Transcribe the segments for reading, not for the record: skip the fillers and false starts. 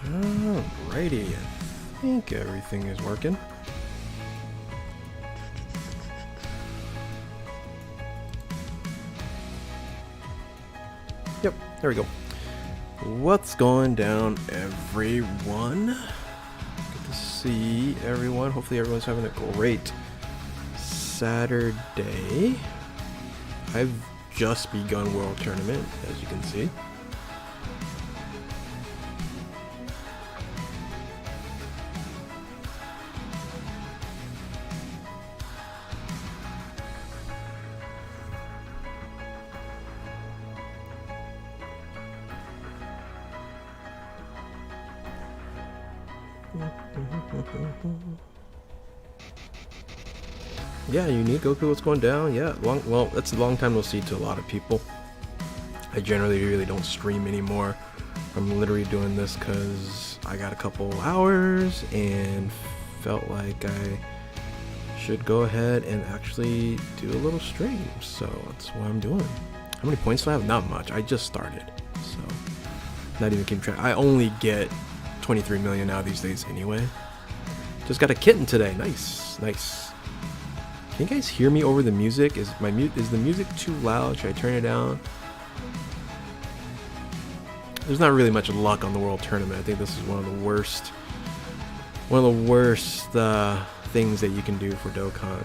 Alrighty, I think everything is working. Yep, there we go. What's going down, everyone? Good to see everyone. Hopefully everyone's having a great Saturday. I've just begun World Tournament, as you can see. Yeah, unique Goku, what's going down? Yeah, well, that's a long time no see to a lot of people. I generally really don't stream anymore. I'm literally doing this because I got a couple hours and felt like I should go ahead and actually do a little stream. So that's what I'm doing. How many points do I have? Not much. I just started, so not even keep track. I only get 23 million now these days anyway. Just got a kitten today. Nice, nice. Can you guys hear me over the music? Is the music too loud? Should I turn it down? There's not really much luck on the World Tournament. I think this is one of the worst things that you can do for Dokkan,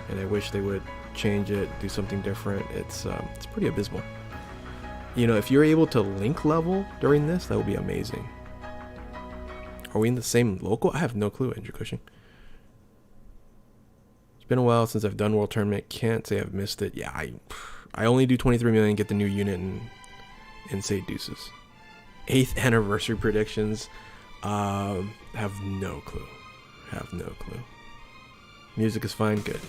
and I wish they would change it, do something different. It's pretty abysmal. You know, if you're able to link level during this, that would be amazing. Are we in the same local? I have no clue, Andrew Cushing. It's been a while since I've done World Tournament. Can't say I've missed it. Yeah, I only do 23 million, get the new unit, and say deuces. 8th anniversary predictions. Have no clue. Have no clue. Music is fine. Good.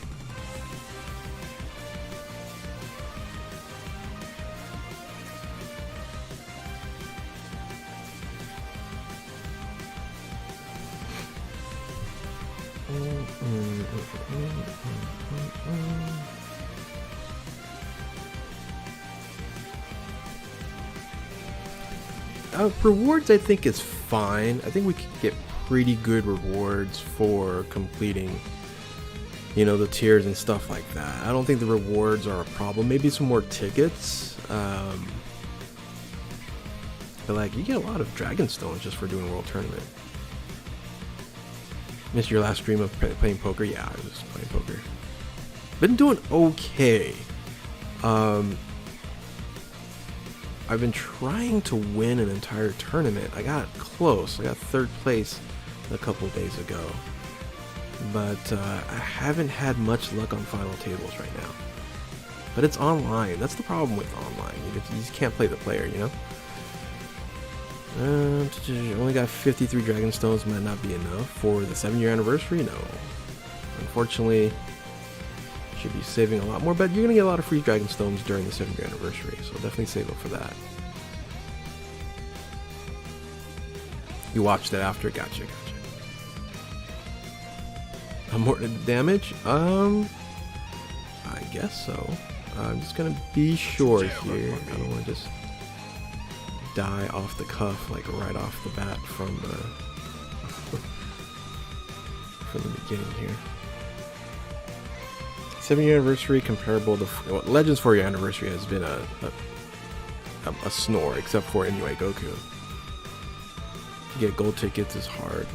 Rewards, I think, is fine. I think we could get pretty good rewards for completing, you know, the tiers and stuff like that. I don't think the rewards are a problem. Maybe some more tickets. But like, you get a lot of Dragon Stones just for doing World Tournament. Missed your last stream of playing poker? Yeah, I was playing poker. Been doing okay. I've been trying to win an entire tournament. I got close. I got 3rd place a couple of days ago. But I haven't had much luck on final tables right now. But it's online. That's the problem with online. You just can't play the player, you know? Only got 53 Dragon Stones. Might not be enough for the 7-year anniversary. No, unfortunately, should be saving a lot more. But you're gonna get a lot of free Dragon Stones during the 7-year anniversary, so definitely save up for that. You watched it after. Gotcha. More damage? I guess so. I'm just gonna be sure here. I don't want to just die off the cuff, like right off the bat from the beginning here. 7-year anniversary comparable to Legends 4-year anniversary has been a snore, except for anyway Goku. To get gold tickets is hard.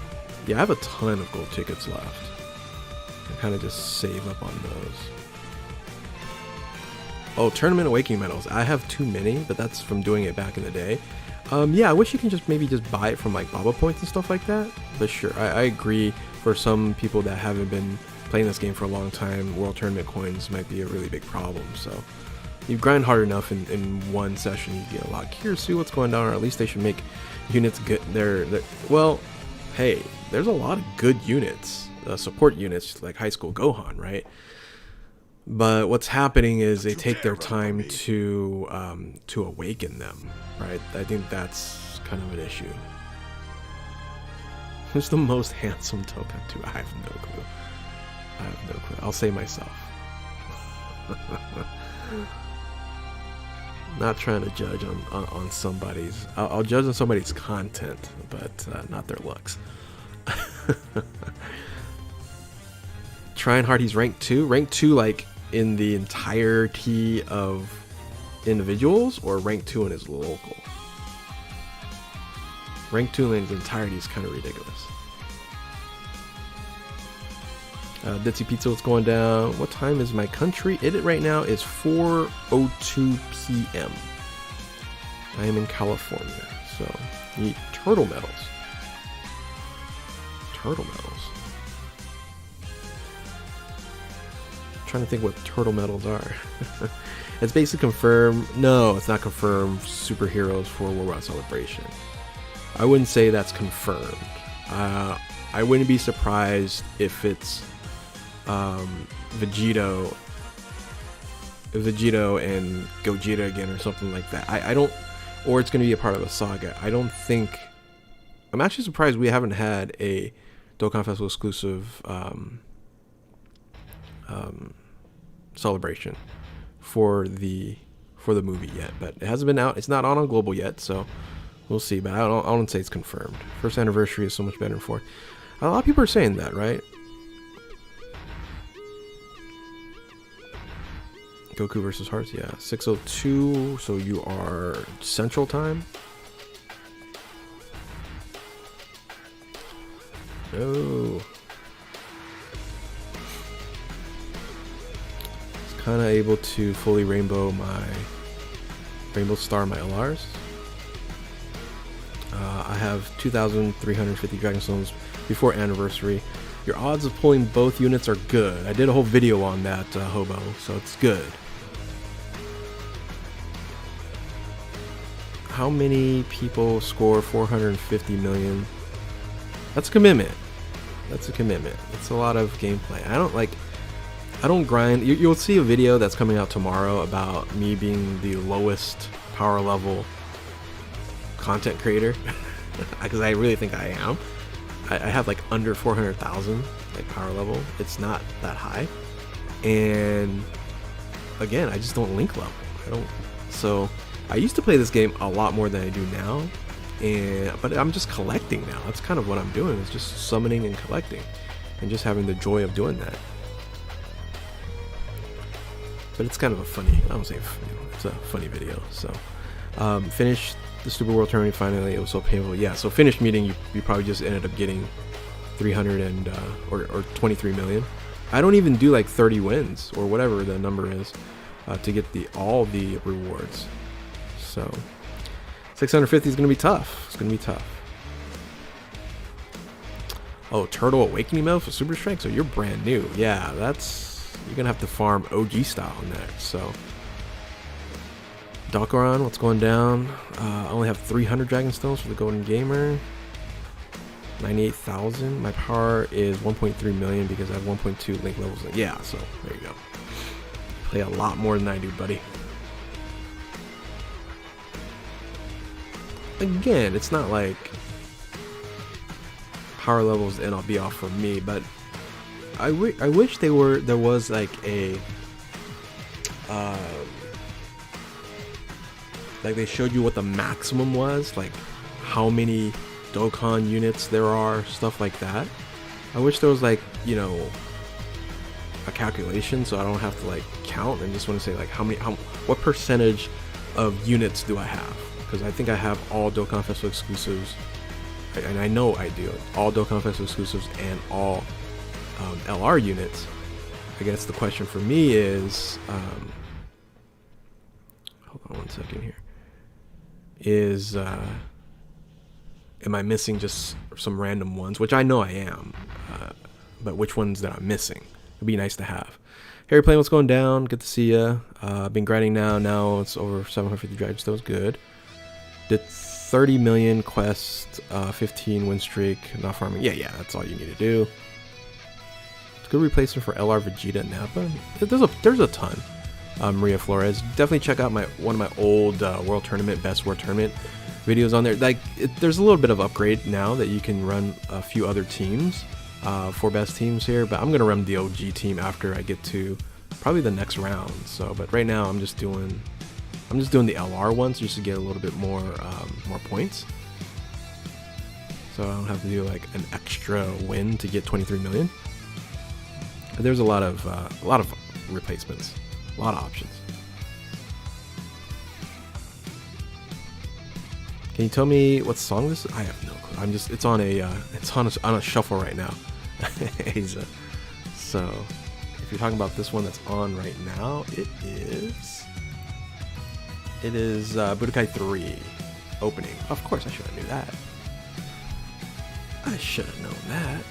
Yeah, I have a ton of gold tickets left. I kind of just save up on those. Oh, Tournament Awakening medals. I have too many, but that's from doing it back in the day. Yeah, I wish you can maybe just buy it from like Baba points and stuff like that. But sure, I agree. For some people that haven't been playing this game for a long time, World Tournament coins might be a really big problem. So you grind hard enough in one session, you get a lot. Curious to see what's going down, or at least they should make units good. Well, hey, there's a lot of good units, support units like High School Gohan, right? But what's happening is they take their time to awaken them, right? I think that's kind of an issue. Who's the most handsome Dokkan 2? I have no clue. I'll say myself. Not trying to judge on somebody's. I'll judge on somebody's content, but not their looks. Trying hard, he's rank 2. Rank 2, like in the entirety of individuals, or rank 2 in his local. Rank 2 in his entirety is kind of ridiculous. Ditzy Pizza, what's going down? What time is my country? It right now is 4:02 p.m. I am in California, so need turtle medals. Turtle medals. I'm trying to think what turtle medals are. It's basically confirmed. No, it's not confirmed. Superheroes for Worldwide Celebration. I wouldn't say that's confirmed. I wouldn't be surprised if it's Vegito and Gogeta again or something like that. I don't, or it's going to be a part of a saga. I don't think. I'm actually surprised we haven't had a Dokkan Festival exclusive celebration for the movie yet, but it hasn't been out. It's not on global yet, so we'll see. But I don't say it's confirmed. First anniversary is so much better than fourth. A lot of people are saying that, right? Goku versus Hearts, yeah. 6:02, so you are Central Time. Oh. It's kind of able to fully rainbow star my LRs. I have 2,350 Dragon Stones before anniversary. Your odds of pulling both units are good. I did a whole video on that, Hobo, so it's good. How many people score 450 million? That's a commitment. That's a commitment. It's a lot of gameplay. I don't grind. You'll see a video that's coming out tomorrow about me being the lowest power level content creator, because I really think I am. I have like under 400,000 like power level. It's not that high, and again, I just don't link level. So I used to play this game a lot more than I do now, but I'm just collecting now. That's kind of what I'm doing. It's just summoning and collecting, and just having the joy of doing that. But it's kind of a funny. I don't say it's a funny video. So finished the Stupid World Tournament finally. It was so painful. Yeah. So finished meeting, you probably just ended up getting 300 and or 23 million. I don't even do like 30 wins or whatever the number is to get all the rewards. So 650 is going to be tough. It's going to be tough. Oh, Turtle Awakening Medal for Super Strike? So you're brand new. Yeah, you're going to have to farm OG style on that. So Dokan, what's going down? I only have 300 Dragon Stones for the Golden Gamer. 98,000. My power is 1.3 million because I have 1.2 link levels. Yeah, so there you go. Play a lot more than I do, buddy. Again, it's not like power levels and I'll be off for me, but I wish there was like a like they showed you what the maximum was, like how many Dokkan units there are, stuff like that. I wish there was like, a calculation so I don't have to like count and just want to say like what percentage of units do I have, because I think I have all Dokkan Festival exclusives, and I know I do all Dokkan Festival exclusives and all LR units. I guess the question for me is hold on one second here, is am I missing just some random ones, which I know I am, but which ones that I'm missing? It'd be nice to have. Harry playing, what's going down? Good to see ya. I've been grinding now it's over 750 Dragon Stones. Good. Did 30 million quest, 15 win streak, not farming. Yeah, that's all you need to do. It's a good replacement for LR Vegeta and Nappa. There's a ton. Maria Flores, definitely check out one of my old World Tournament, Best World Tournament videos on there. There's a little bit of upgrade now that you can run a few other teams, 4 best teams here, but I'm gonna run the OG team after I get to probably the next round. So, but right now I'm just doing I'm just doing the LR ones just to get a little bit more more points. So I don't have to do like an extra win to get 23 million. But there's a lot of replacements, a lot of options. Can you tell me what song this is? I have no clue. I'm just, it's on a shuffle right now. So if you're talking about this one that's on right now, it is Budokai 3 opening. Of course, I should have knew that. I should have known that.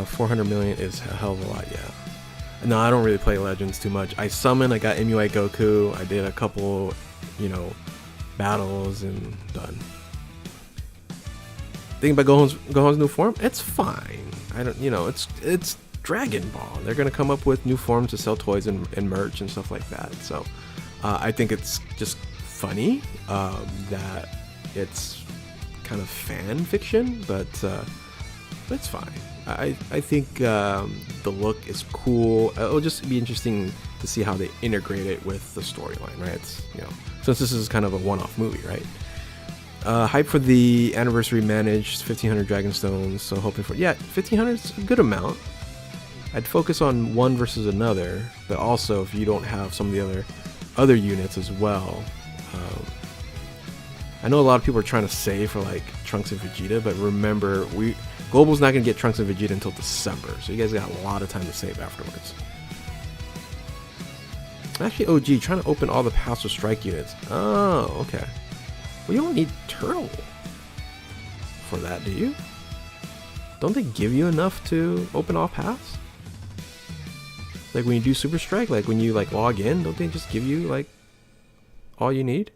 $400 million is a hell of a lot, yeah. No, I don't really play Legends too much. I summon, I got MUI Goku, I did a couple, battles and done. Thinking about Gohan's new form? It's fine. I don't, it's Dragon Ball. They're gonna come up with new forms to sell toys and merch and stuff like that. So I think it's just funny that it's kind of fan fiction, but it's fine. I think the look is cool. It'll just be interesting to see how they integrate it with the storyline, right? It's, since this is kind of a one-off movie, right? Hype for the anniversary managed 1,500 Dragon Stones, so hoping for 1,500 is a good amount. I'd focus on one versus another, but also if you don't have some of the other units as well. I know a lot of people are trying to save for like Trunks and Vegeta, but remember, Global's not going to get Trunks and Vegeta until December, so you guys got a lot of time to save afterwards. Actually, OG, trying to open all the Pass with Strike units. Oh, okay. Well, you don't need Turtle for that, do you? Don't they give you enough to open all paths? Like when you do Super Strike, like when you like log in, don't they just give you like all you need?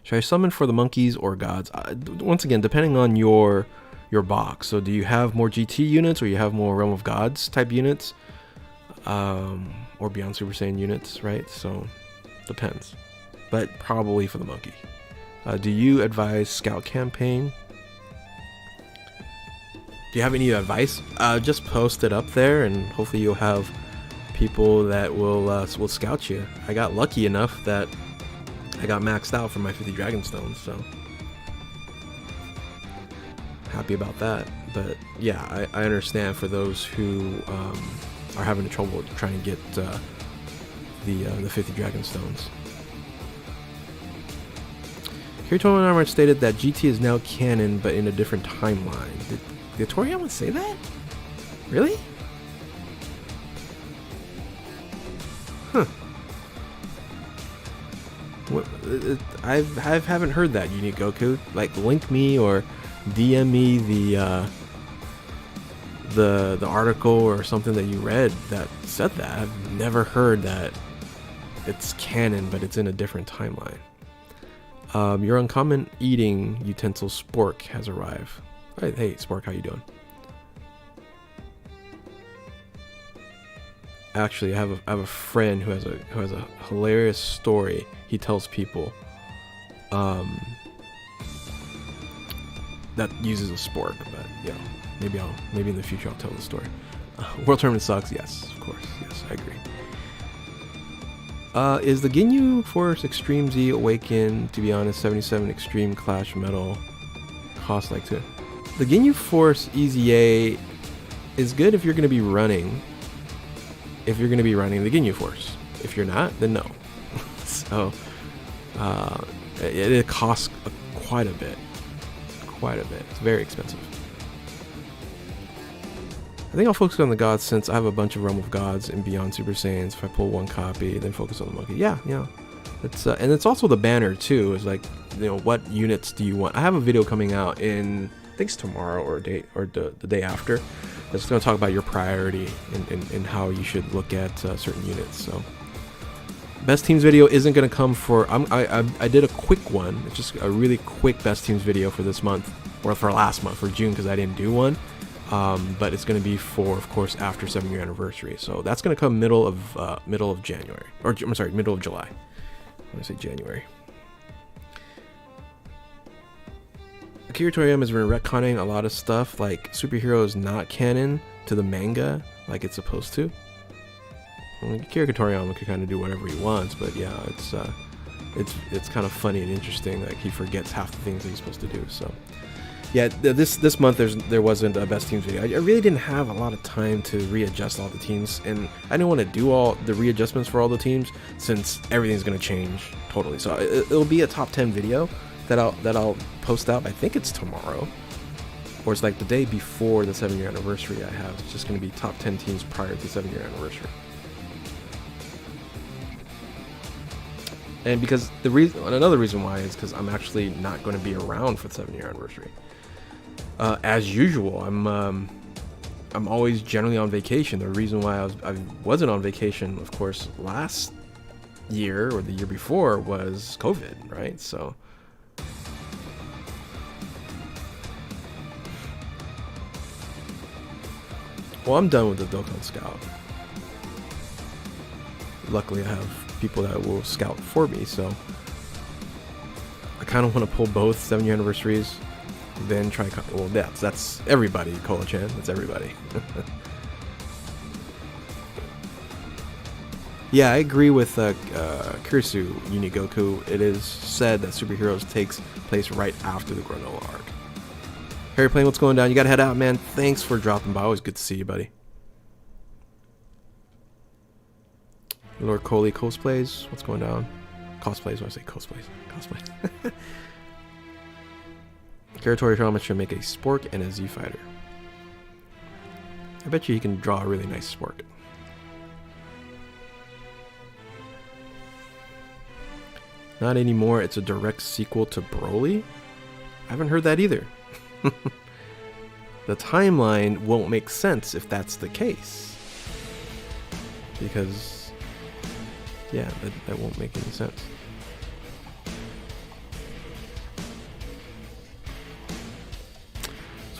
Should I summon for the monkeys or gods? Once again, depending on your box. So do you have more GT units, or you have more Realm of Gods type units, or Beyond Super Saiyan units, right? So depends, but probably for the monkey. Do you advise Scout campaign? Do you have any advice? Just post it up there, and hopefully you'll have people that will scout you. I got lucky enough that I got maxed out for my 50 Dragonstones, so happy about that. But yeah, I understand for those who are having trouble trying to get the 50 Dragonstones. Kiritomo Armor stated that GT is now canon, but in a different timeline. Did Toriyama say that? Really? Huh. What, I haven't heard that, Unique Goku. Like, link me or DM me the article or something that you read that said that. I've never heard that it's canon, but it's in a different timeline. Your uncommon eating utensil Spork has arrived. Hey Spork, how you doing? Actually, I have a friend who has a hilarious story he tells people that uses a spork. But yeah, maybe in the future I'll tell the story. World Tournament sucks. Yes, of course. Yes, I agree. Is the Ginyu Force Extreme Z Awaken? To be honest, 77 Extreme Clash Metal costs like 2. The Ginyu Force EZA is good if you're going to be running. If you're going to be running the Ginyu Force. If you're not, then no. So it costs quite a bit. It's very expensive. I think I'll focus on the gods since I have a bunch of Realm of Gods and Beyond Super Saiyans. If I pull one copy, then focus on the monkey. Yeah. It's and it's also the banner too. It's like, what units do you want? I have a video coming out in, I think it's tomorrow or the day after. That's going to talk about your priority and how you should look at certain units. So, best teams video isn't going to come for. I did a quick one. It's just a really quick best teams video for this month, or for last month, for June, because I didn't do one. But it's going to be for, of course, after 7-year anniversary. So that's going to come middle of January, or I'm sorry, middle of July. Let me say January. Akira Toriyama has been retconning a lot of stuff, like superhero is not canon to the manga like it's supposed to. Akira Toriyama can kind of do whatever he wants, but yeah, it's kind of funny and interesting. Like, he forgets half the things that he's supposed to do. So yeah, this month there wasn't a best teams video. I really didn't have a lot of time to readjust all the teams, and I didn't want to do all the readjustments for all the teams since everything's going to change totally. So it'll be a top 10 video that I'll post out. I think it's tomorrow, or it's like the day before the 7-year anniversary. I have it's just going to be top 10 teams prior to the 7-year anniversary. And because another reason why is because I'm actually not going to be around for the 7-year anniversary. As usual, I'm always generally on vacation. The reason why I wasn't on vacation, of course, last year or the year before was COVID, right? So well, I'm done with the Dokkan Scout. Luckily, I have people that will scout for me, so I kind of want to pull both 7-year anniversaries, then try. Well, that's everybody, Kola-chan. That's everybody. Yeah, I agree with Kurisu Unigoku. It is said that Superheroes takes place right after the Granola arc. Harry Plane, what's going down? You gotta head out, man. Thanks for dropping by. Always good to see you, buddy. Lord Coley cosplays. What's going down? Cosplays. When I say cosplays. Cosplays. Karatori Shama should make a Spork and a Z Fighter. I bet you he can draw a really nice Spork. Not anymore. It's a direct sequel to Broly? I haven't heard that either. The timeline won't make sense if that's the case. Because, yeah, that won't make any sense.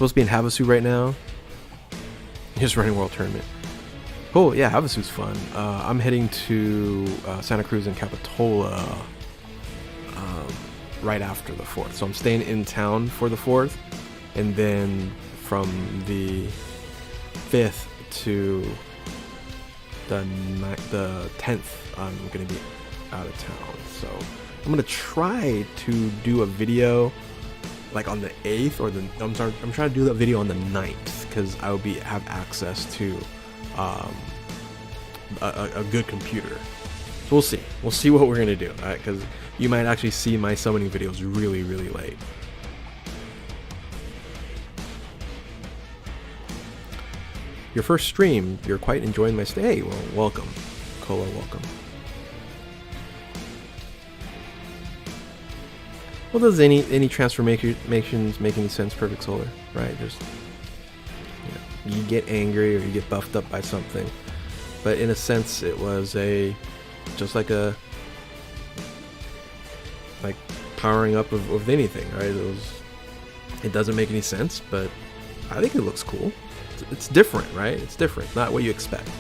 Supposed to be in Havasu right now. Just running World Tournament. Cool, yeah, Havasu's fun. I'm heading to Santa Cruz and Capitola right after the 4th. So I'm staying in town for the 4th, and then from the 5th to the 10th, I'm going to be out of town. So I'm going to try to do a video like on the 8th or I'm trying to do that video on the 9th, because I will have access to a good computer. So we'll see what we're gonna do, all right? Because you might actually see my summoning videos really late. Your first stream, you're quite enjoying my stay. Hey, well, welcome, Kola, welcome. Well, does any transformations make any sense? Perfect Solar, right? There's, you get angry or you get buffed up by something, but in a sense, it was just like powering up of anything, right? It doesn't make any sense, but I think it looks cool. It's different, right? It's different, not what you expect.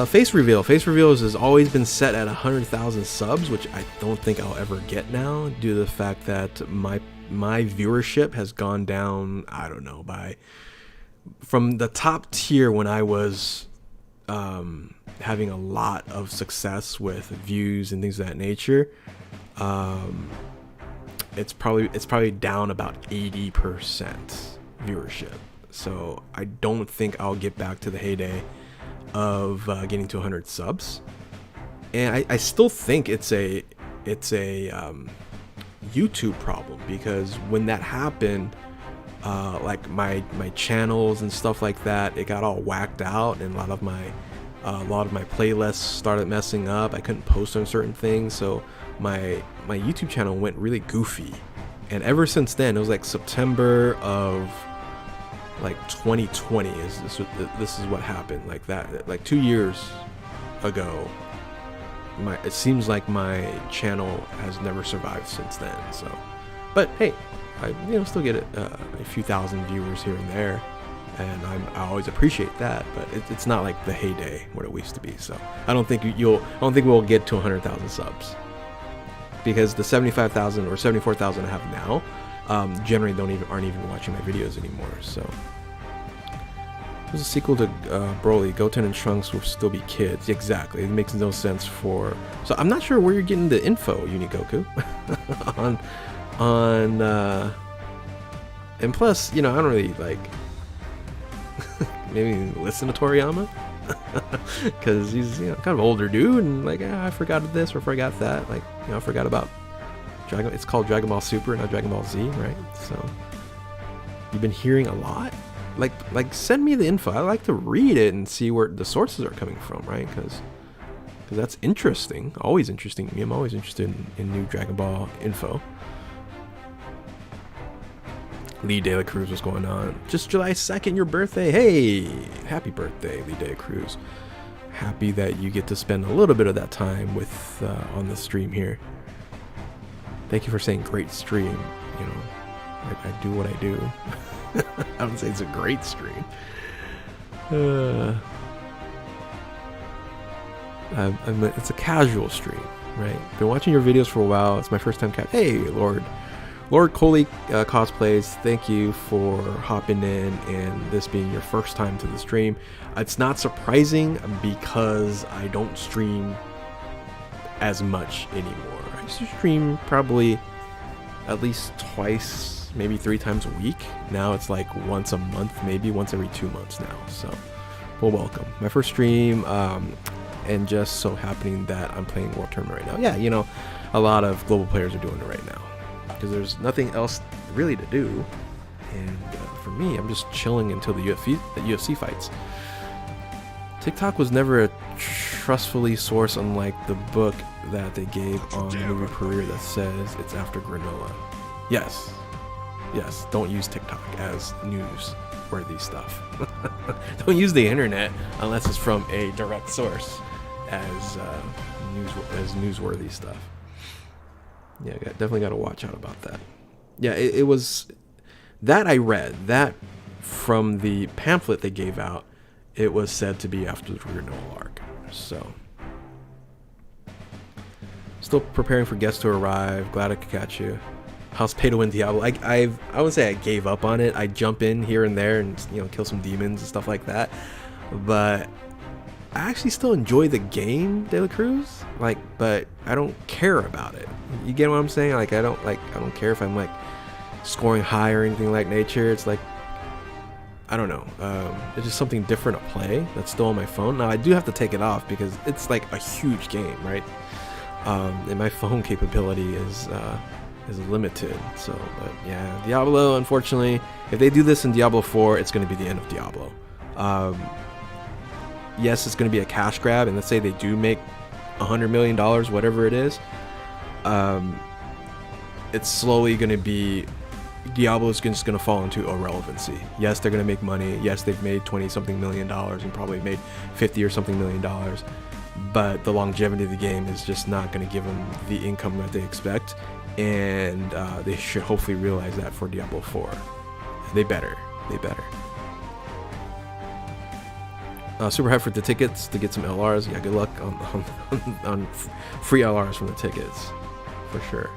Face reveal has always been set at 100,000 subs, which I don't think I'll ever get now, due to the fact that my viewership has gone down, I don't know, from the top tier when I was having a lot of success with views and things of that nature. It's probably down about 80% viewership. So I don't think I'll get back to the heyday of getting to 100 subs, and I still think it's a YouTube problem, because when that happened, like my channels and stuff like that, it got all whacked out, and a lot of my playlists started messing up. I couldn't post on certain things, so my YouTube channel went really goofy, and ever since then, it was like September of like 2020 this is what happened. Like that, like 2 years ago, it seems like my channel has never survived since then. So, but hey, I still get a few thousand viewers here and there, and I always appreciate that. But it's not like the heyday what it used to be. So I don't think we'll get to 100,000 subs, because the 75,000 or 74,000 I have now generally aren't even watching my videos anymore. So there's a sequel to Broly. Goten and Trunks will still be kids. Exactly. It makes no sense for. So I'm not sure where you're getting the info, Unigoku, on and plus, I don't really like maybe listen to Toriyama, because he's kind of older dude, and like I forgot this or forgot that. Like I forgot about Dragon. It's called Dragon Ball Super, not Dragon Ball Z, right? So you've been hearing a lot. Like send me the info. I like to read it and see where the sources are coming from, right? Because that's interesting. Always interesting to me. I'm always interested in new Dragon Ball info. Lee De La Cruz, what's going on? Just July 2nd, your birthday. Hey, happy birthday, Lee De La Cruz. Happy that you get to spend a little bit of that time with on the stream here. Thank you for saying great stream. I do what I do. I would say it's a great stream. It's a casual stream, right? Been watching your videos for a while. It's my first time. Hey, Lord Coley cosplays. Thank you for hopping in and this being your first time to the stream. It's not surprising, because I don't stream as much anymore. I used to stream probably at least twice, maybe 3 times a week. Now it's like once a month, maybe once every 2 months now. So, well, welcome. My first stream, and just so happening that I'm playing World Tournament right now. Yeah, a lot of global players are doing it right now, because there's nothing else really to do. And for me, I'm just chilling until the UFC fights. TikTok was never a trustfully source, unlike the book that they gave on the movie Career that says it's after granola. Yes, don't use TikTok as newsworthy stuff. Don't use the internet unless it's from a direct source as newsworthy stuff. Yeah, definitely got to watch out about that. Yeah, it was That I read. That from the pamphlet they gave out, it was said to be after the renewal arc. So, still preparing for guests to arrive. Glad I could catch you. How's pay to win Diablo? I would say I gave up on it. I jump in here and there and kill some demons and stuff like that. But I actually still enjoy the game, De La Cruz. But I don't care about it. You get what I'm saying? I don't care if I'm scoring high or anything like nature. It's I don't know. It's just something different to play that's still on my phone. Now I do have to take it off because it's a huge game, right? And my phone capability is limited. So, but yeah, Diablo, unfortunately, if they do this in Diablo 4, it's going to be the end of Diablo. Yes, it's going to be a cash grab, and let's say they do make $100 million, whatever it is. It's slowly going to be, Diablo is just going to fall into irrelevancy. Yes, they're going to make money. Yes, they've made 20-something million dollars and probably made 50 or something million dollars. But the longevity of the game is just not going to give them the income that they expect. And they should hopefully realize that for Diablo 4. They better. Super hyped for the tickets to get some LRs. Yeah, good luck on free LRs from the tickets, for sure.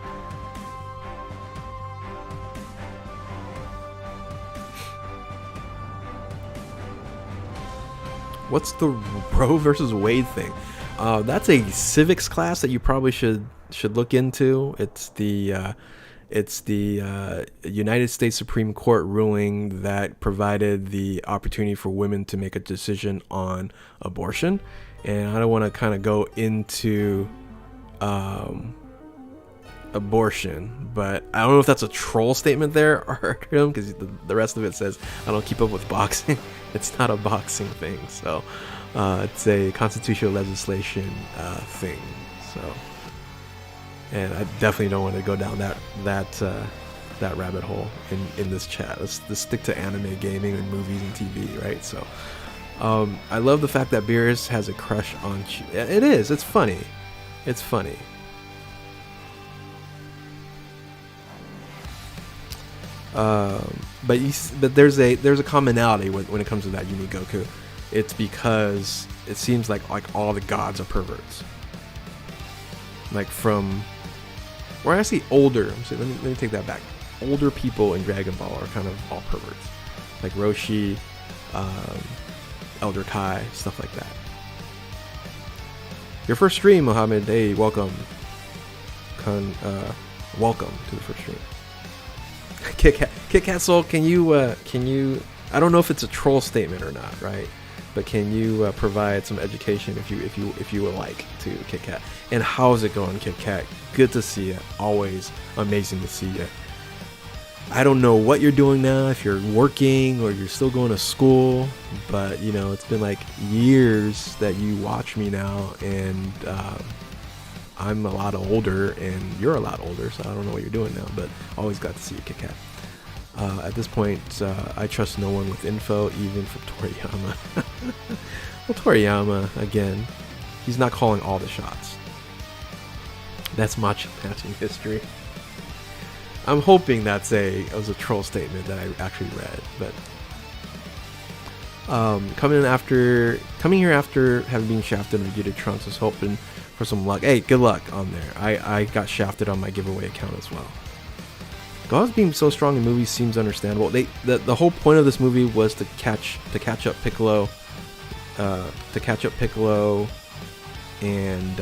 What's the Roe versus Wade thing? That's a civics class that you probably should look into. It's the United States Supreme Court ruling that provided the opportunity for women to make a decision on abortion. And I don't want to kind of go into abortion, but I don't know if that's a troll statement there or because the rest of it says I don't keep up with boxing. It's not a boxing thing, so it's a constitutional legislation thing. So, and I definitely don't want to go down that rabbit hole in this chat. Let's stick to anime, gaming, and movies and TV, right? So, I love the fact that Beerus has a crush on. It is. It's funny. It's funny. But there's a commonality when it comes to that unique Goku. It's because it seems like all the gods are perverts. Or actually older. Let me take that back. Older people in Dragon Ball are kind of all perverts, like Roshi, Elder Kai, stuff like that. Your first stream, Mohammed. Hey, welcome. Welcome to the first stream. Kit Kat Soul, can you I don't know if it's a troll statement or not, right? But can you provide some education if you would like to, Kit Kat? And how's it going, Kit Kat? Good to see you. Always amazing to see you. I don't know what you're doing now, if you're working or you're still going to school, but it's been years that you watch me now, and I'm a lot older and you're a lot older, so I don't know what you're doing now, but always glad to see you, Kit Kat. At this point, I trust no one with info, even from Toriyama. Well, Toriyama, again, he's not calling all the shots. That's matching history. I'm hoping it was a troll statement that I actually read, but coming here after having been shafted in Vegeta Trunks, was hoping for some luck. Hey, good luck on there. I got shafted on my giveaway account as well. Gods being so strong in movies seems understandable. The whole point of this movie was to catch up Piccolo, and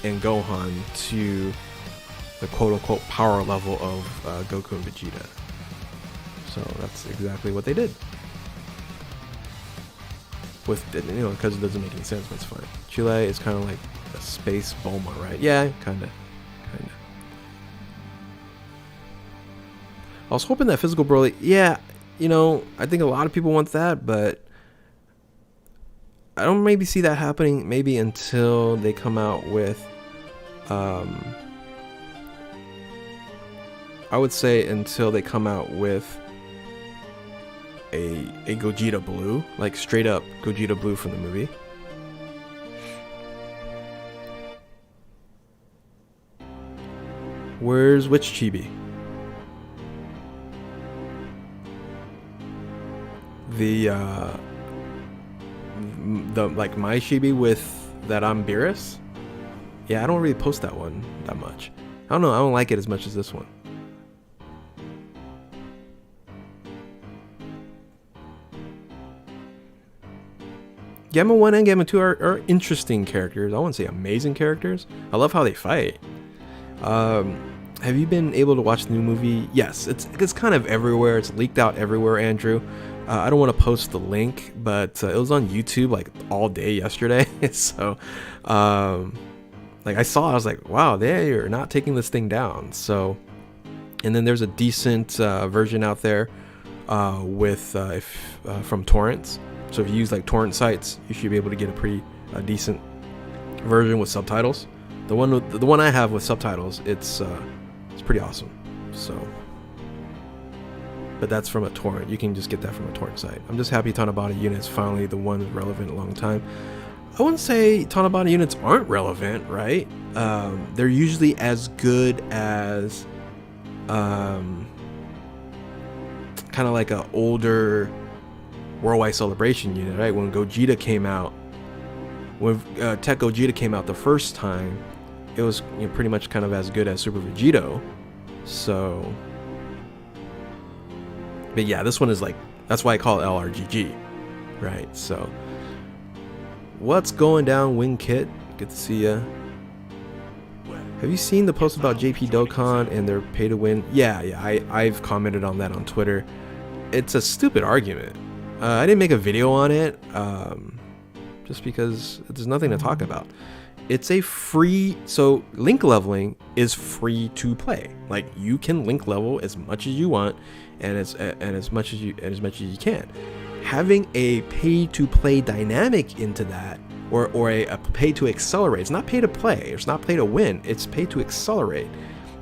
Gohan to the quote-unquote power level of Goku and Vegeta. So that's exactly what they did. Because it doesn't make any sense, but it's fine. Chile is kind of like a space Bulma, right? Yeah, kind of. I was hoping that physical Broly, yeah, I think a lot of people want that, but I don't maybe see that happening maybe until they come out with, I would say until they come out with a Gogeta Blue, like straight up Gogeta Blue from the movie. Where's which Chibi? the like my chibi with that I'm Beerus. Yeah, I don't really post that one that much. I don't know, I don't like it as much as this one. Gamma 1 and Gamma 2 are interesting characters. I wouldn't say amazing characters. I love how they fight. Have you been able to watch the new movie? Yes, it's kind of everywhere. It's leaked out everywhere, Andrew. I don't want to post the link, but it was on YouTube like all day yesterday. So, like I saw, I was like, wow, they are not taking this thing down. So, and then there's a decent version out there from torrents. So if you use like torrent sites, you should be able to get a decent version with subtitles. The one I have with subtitles, it's pretty awesome. So, but that's from a torrent. You can just get that from a torrent site. I'm just happy Tanabata units finally the one relevant in a long time. I wouldn't say Tanabata units aren't relevant, right? They're usually as good as kind of like an older Worldwide Celebration unit, right? When Gogeta came out, when Tech Gogeta came out the first time, it was pretty much kind of as good as Super Vegito. So, but yeah, this one is like, that's why I call it LRGG, right? So, what's going down, Wing Kit? Good to see ya. Have you seen the post about JP Dokkan and their pay to win? Yeah, I've commented on that on Twitter. It's a stupid argument. I didn't make a video on it just because there's nothing to talk about. It's a free, so link leveling is free to play. Like you can link level as much as you want and as much as you can. Having a pay to play dynamic into that, or a pay to accelerate. It's not pay to play. It's not pay to win. It's pay to accelerate.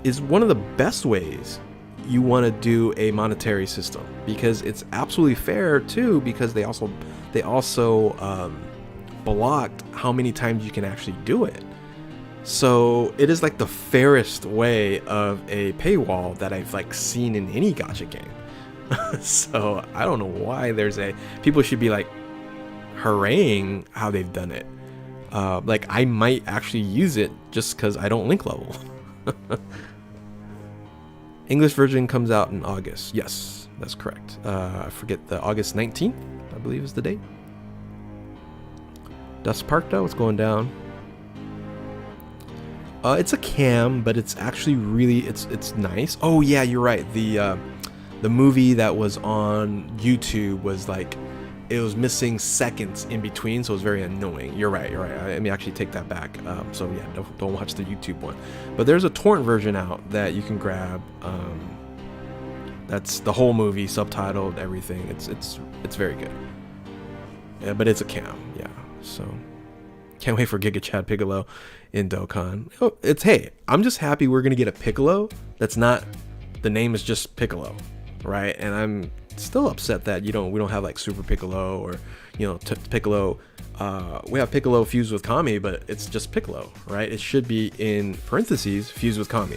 Is one of the best ways you want to do a monetary system, because it's absolutely fair too, because they also blocked how many times you can actually do it. So it is like the fairest way of a paywall that I've like seen in any gacha game. So I don't know why people should be like hooraying how they've done it. Like I might actually use it just because I don't link level. English version comes out in August. Yes, that's correct. I forget, the August 19th, I believe is the date. Dust Park though, what's going down? It's a cam, but it's actually really, it's nice. Oh yeah, you're right. The movie that was on YouTube was like, it was missing seconds in between, so it was very annoying. You're right. Let me actually take that back. So yeah, don't watch the YouTube one. But there's a torrent version out that you can grab. That's the whole movie, subtitled, everything. It's very good. Yeah, but it's a cam. Yeah. So can't wait for Giga Chad Piccolo in Dokkan. Oh, hey, I'm just happy we're gonna get a Piccolo that's not, the name is just Piccolo, right? And I'm still upset that we don't have like Super Piccolo or Piccolo. We have Piccolo fused with Kami, but it's just Piccolo, right? It should be in parentheses fused with Kami,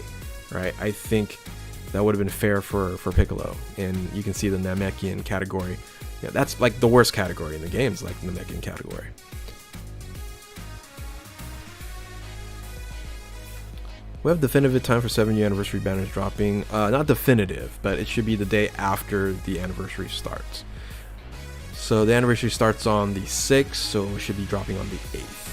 right? I think that would have been fair for Piccolo. And you can see the Namekian category. Yeah, that's like the worst category in the game, is like the Namekian category. We have definitive time for 7-year anniversary banners dropping. Not definitive, but it should be the day after the anniversary starts. So the anniversary starts on the 6th, so it should be dropping on the 8th.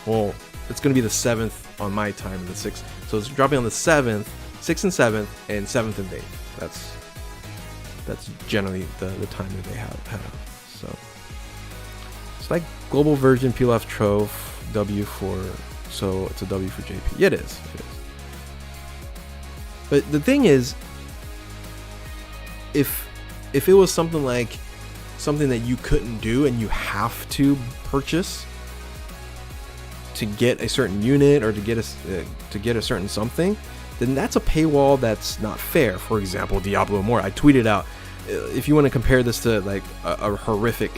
Well, it's going to be the 7th on my time and the 6th. So it's dropping on the 7th, 6th and 7th, and 7th and 8th. That's generally the time that they have. So it's like global version PLF Trove W for, so it's a W for JP. Yeah, it is. But the thing is, if it was something that you couldn't do and you have to purchase to get a certain unit or to get a certain something, then that's a paywall that's not fair. For example, Diablo Immortal. I tweeted out, if you want to compare this to like a horrific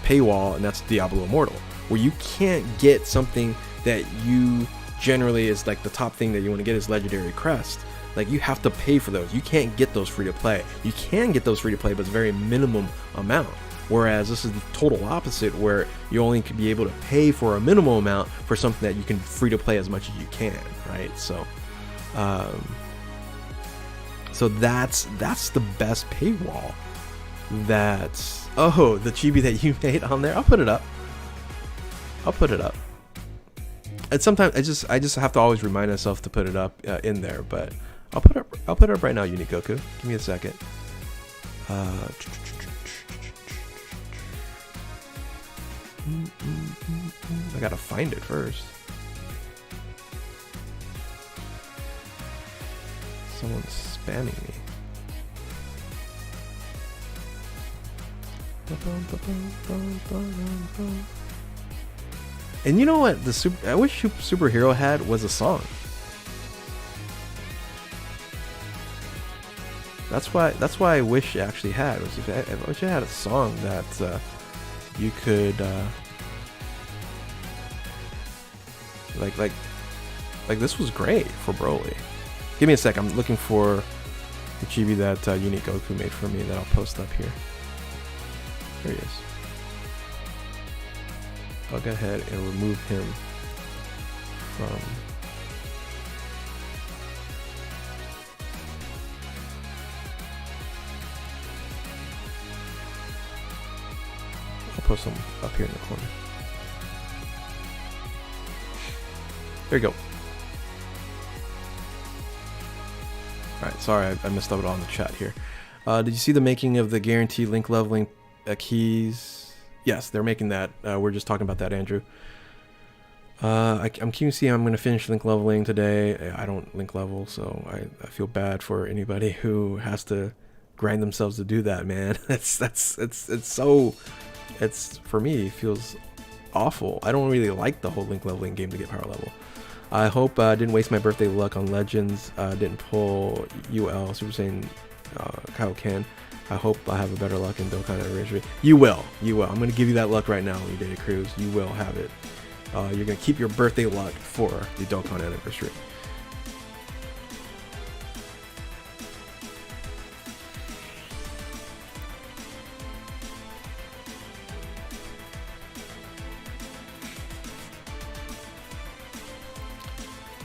paywall, and that's Diablo Immortal, where you can't get something that you generally is like the top thing that you want to get is Legendary Crest. Like, you have to pay for those. You can't get those free to play. You can get those free to play, but it's a very minimum amount. Whereas this is the total opposite, where you only could be able to pay for a minimal amount for something that you can free to play as much as you can, right? So, that's the best paywall. That's the chibi that you made on there. I'll put it up. And sometimes I just have to always remind myself to put it up in there, but I'll put it up right now. Unique Goku, give me a second. I gotta find it first. Someone's spamming me. And you know what? I wish Superhero had was a song. That's why I wish it actually had. I wish it had a song that you could like this was great for Broly. Give me a sec. I'm looking for the chibi that Unique Goku made for me that I'll post up here. There he is. I'll go ahead and remove him from. I'll post him up here in the corner. There you go. Alright, sorry I messed up it on the chat here. Did you see the making of the guaranteed link leveling keys? Yes, they're making that. We're just talking about that, Andrew. I'm curious to see. I'm going to finish link leveling today. I don't link level, so I feel bad for anybody who has to grind themselves to do that, man. It's for me, it feels awful. I don't really like the whole link leveling game to get power level. I hope I didn't waste my birthday luck on Legends. Didn't pull UL Super Saiyan Kaioken. I hope I have a better luck in Dokkan Anniversary. You will. I'm going to give you that luck right now, Elite Data Cruz. You will have it. You're going to keep your birthday luck for the Dokkan Anniversary.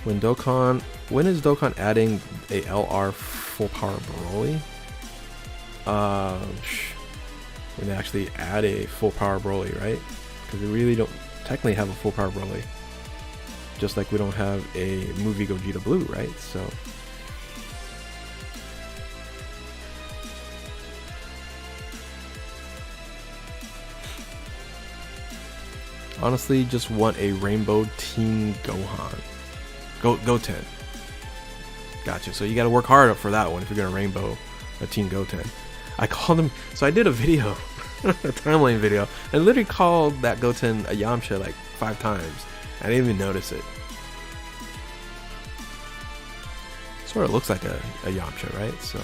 When is Dokkan adding a LR full power Broly? When they actually add a full power Broly, right? Because we really don't technically have a full power Broly. Just like we don't have a movie Gogeta Blue, right? So honestly, just want a Rainbow Team Gohan. Goten. Gotcha. So you got to work hard for that one if you're gonna rainbow a Team Goten. I called him. So I did a video, a timeline video, and literally called that Goten a Yamcha like 5 times. I didn't even notice it. Sort of looks like a Yamcha, right? So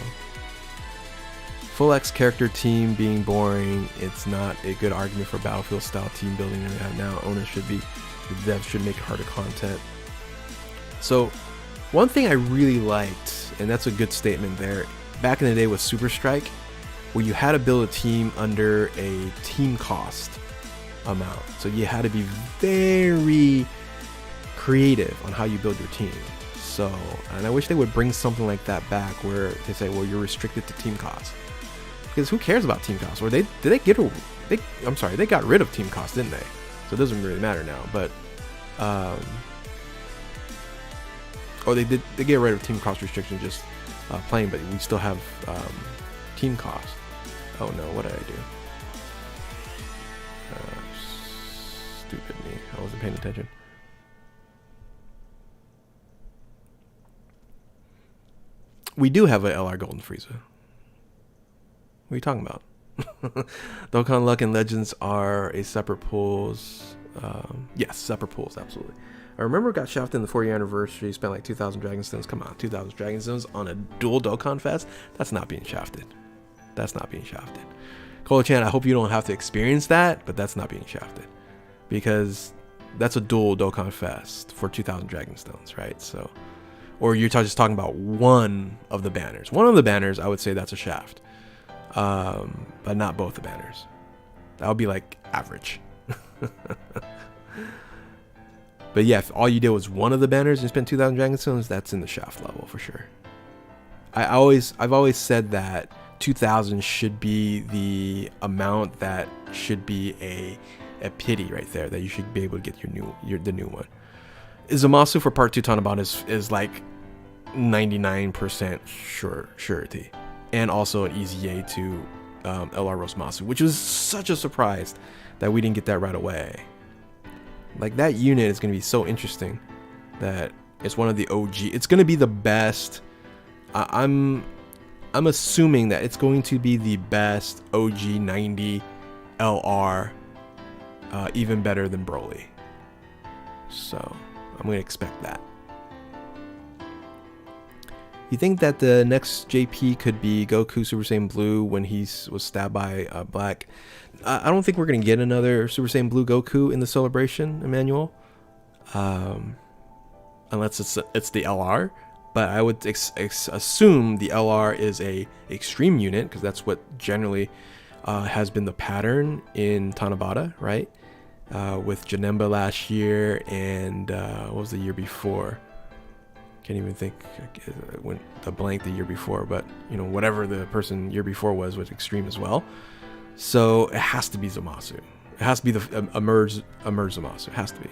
full X character team being boring. It's not a good argument for Battlefield style team building. And now owners should be, the devs should make harder content. So one thing I really liked, and that's a good statement there, back in the day with Super Strike, where you had to build a team under a team cost amount. So you had to be very creative on how you build your team. So, and I wish they would bring something like that back where they say, well, you're restricted to team cost. Because who cares about team cost? Or they got rid of team cost, didn't they? So it doesn't really matter now, but they get rid of team cost restriction just playing, but we still have team cost. Oh no, what did I do? Stupid me. I wasn't paying attention. We do have a LR Golden Frieza. What are you talking about? Dokkan Luck and Legends are a separate pools. Yes, separate pools, absolutely. I remember got shafted in the 4-year anniversary, spent like 2,000 Dragon Stones. Come on, 2,000 Dragon Stones on a dual Dokkan Fest? That's not being shafted. That's not being shafted. Cole-chan, I hope you don't have to experience that, but that's not being shafted. Because that's a dual Dokkan Fest for 2,000 Dragon Stones, right? So, or you're just talking about one of the banners. One of the banners, I would say that's a shaft, but not both the banners. That would be like average. But yeah, if all you did was one of the banners and spent 2,000 Dragon Stones, that's in the shaft level for sure. I've always said that 2,000 should be the amount that should be a pity right there, that you should be able to get the new one. Zamasu for part 2 Tanabata is like 99% surety, and also an easy A to LR Rosemasu, which was such a surprise that we didn't get that right away. Like, that unit is going to be so interesting, that it's one of the OG. It's going to be the best. I'm assuming that it's going to be the best OG 90 LR, even better than Broly. So I'm going to expect that. You think that the next JP could be Goku Super Saiyan Blue when he was stabbed by Black? I don't think we're going to get another Super Saiyan Blue Goku in the celebration, Emmanuel. Unless it's the LR. But I would assume the LR is a extreme unit, because that's what generally has been the pattern in Tanabata, right? With Janemba last year, and what was the year before? Can't even think. Went a blank the year before, but you know, whatever the person year before was extreme as well. So it has to be Zamasu. It has to be the emerge Zamasu. It has to be.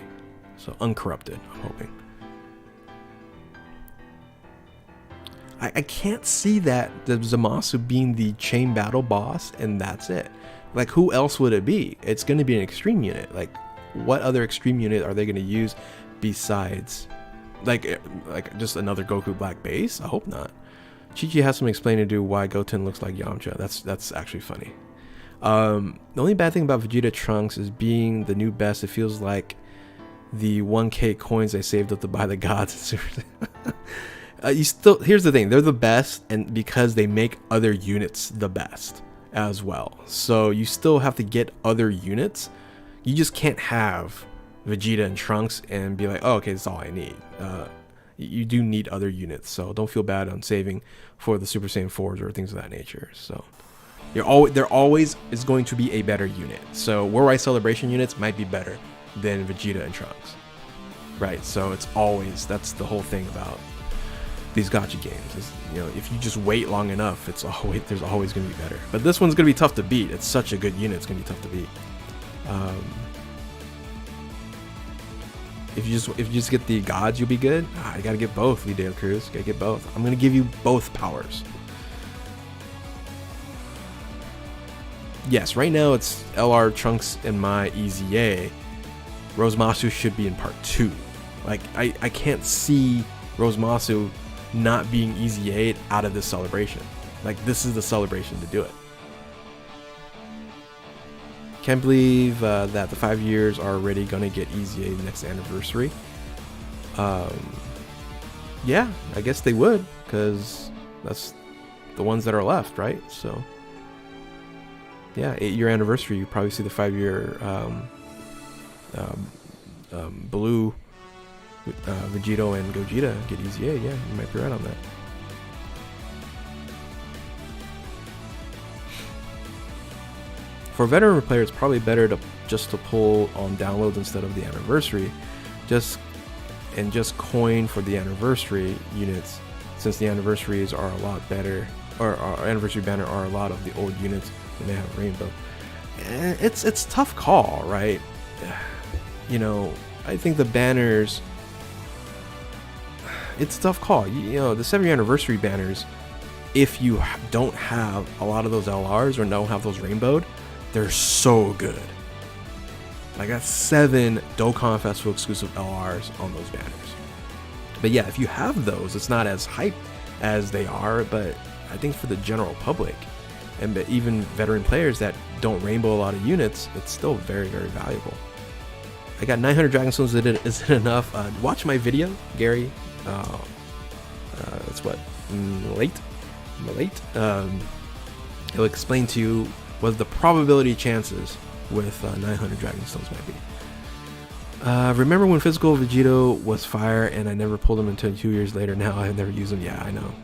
So uncorrupted, I'm hoping. I can't see that the Zamasu being the chain battle boss and that's it. Like, who else would it be? It's going to be an extreme unit. Like, what other extreme unit are they going to use besides like just another Goku Black base? I hope not. Chi-Chi has some explaining to do why Goten looks like Yamcha. That's actually funny. The only bad thing about Vegeta Trunks is being the new best. It feels like the 1K coins they saved up to buy the gods. Here's the thing, they're the best, and because they make other units the best as well, so you still have to get other units. You just can't have Vegeta and Trunks and be like, oh, okay, that's all I need. You do need other units, so don't feel bad on saving for the Super Saiyan 4s or things of that nature. So there always is going to be a better unit. So Worldwide Celebration units might be better than Vegeta and Trunks, right? So it's always, that's the whole thing about these gacha games, is, you know, if you just wait long enough, there's always going to be better. But this one's going to be tough to beat. It's such a good unit, it's going to be tough to beat. If you just get the gods, you'll be good. You got to get both, Lideo Cruz. You got to get both. I'm going to give you both powers. Yes, right now it's LR Trunks and my EZA. Rosemasu should be in part 2. Like, I can't see Rosemasu not being EZA out of this celebration. Like, this is the celebration to do it. Can't believe that the 5 years are already gonna get EZA the next anniversary. Yeah, I guess they would, because that's the ones that are left, right? So yeah, 8-year anniversary, you probably see the 5-year Blue Vegito and Gogeta get EZA. Yeah, you might be right on that. For veteran players, it's probably better to just pull on downloads instead of the anniversary, just coin for the anniversary units, since the anniversaries are a lot better, or our anniversary banner are a lot of the old units when they have Rainbow. It's a tough call, right? You know, I think the banners, it's a tough call. You know, the 7-year anniversary banners, if you don't have a lot of those LRs or don't have those rainbowed, they're so good. Like, that's 7 Dokkan Festival exclusive LRs on those banners. But yeah, if you have those, it's not as hyped as they are, but I think for the general public and even veteran players that don't rainbow a lot of units, it's still very, very valuable. I got 900 Dragon Stones. Is it enough? Watch my video, Gary. That's what, late. It'll explain to you what the probability chances with 900 Dragon Stones might be. Remember when physical Vegito was fire and I never pulled him until 2 years later? Now I never use him. Yeah, I know.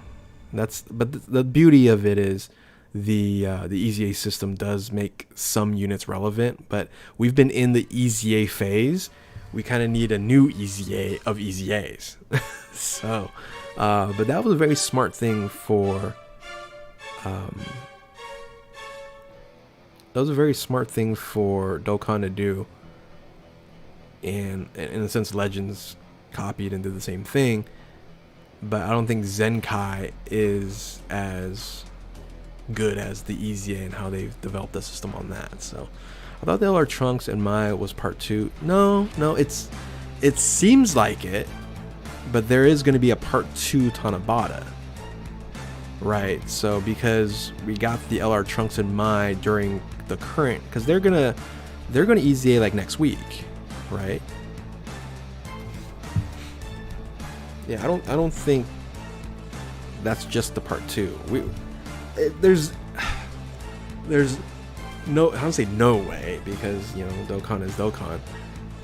But the beauty of it is the EZA system does make some units relevant, but we've been in the EZA phase. We kind of need a new EZA of EZAs. So, but that was a very smart thing for. That was a very smart thing for Dokkan to do. And in a sense, Legends copied and did the same thing. But I don't think Zenkai is as good as the EZA and how they've developed the system on that. So I thought the LR Trunks and Mai was part 2. No, it seems like it, but there is going to be a part 2 Tanabata, right? So because we got the LR Trunks and Mai during the current, because they're gonna EZA like next week, right? Yeah, I don't think that's just the part 2. There's no, I don't say no way, because you know Dokkan is Dokkan.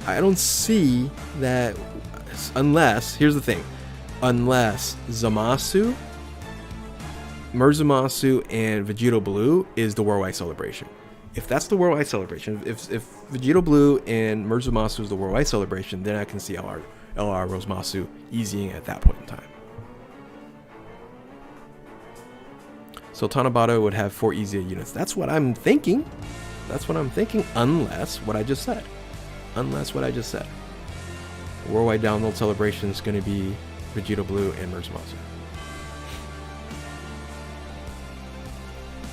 I don't see that unless, here's the thing, unless Zamasu, Murzumasu, and Vegito Blue is the Worldwide Celebration. If that's the Worldwide Celebration, if Vegito Blue and Murzumasu is the Worldwide Celebration, then I can see LR Rosemasu easying at that point in time. So Tanabata would have 4 easier units. That's what I'm thinking. Unless what I just said. Worldwide Download Celebration is going to be Vegito Blue and Murzumasu.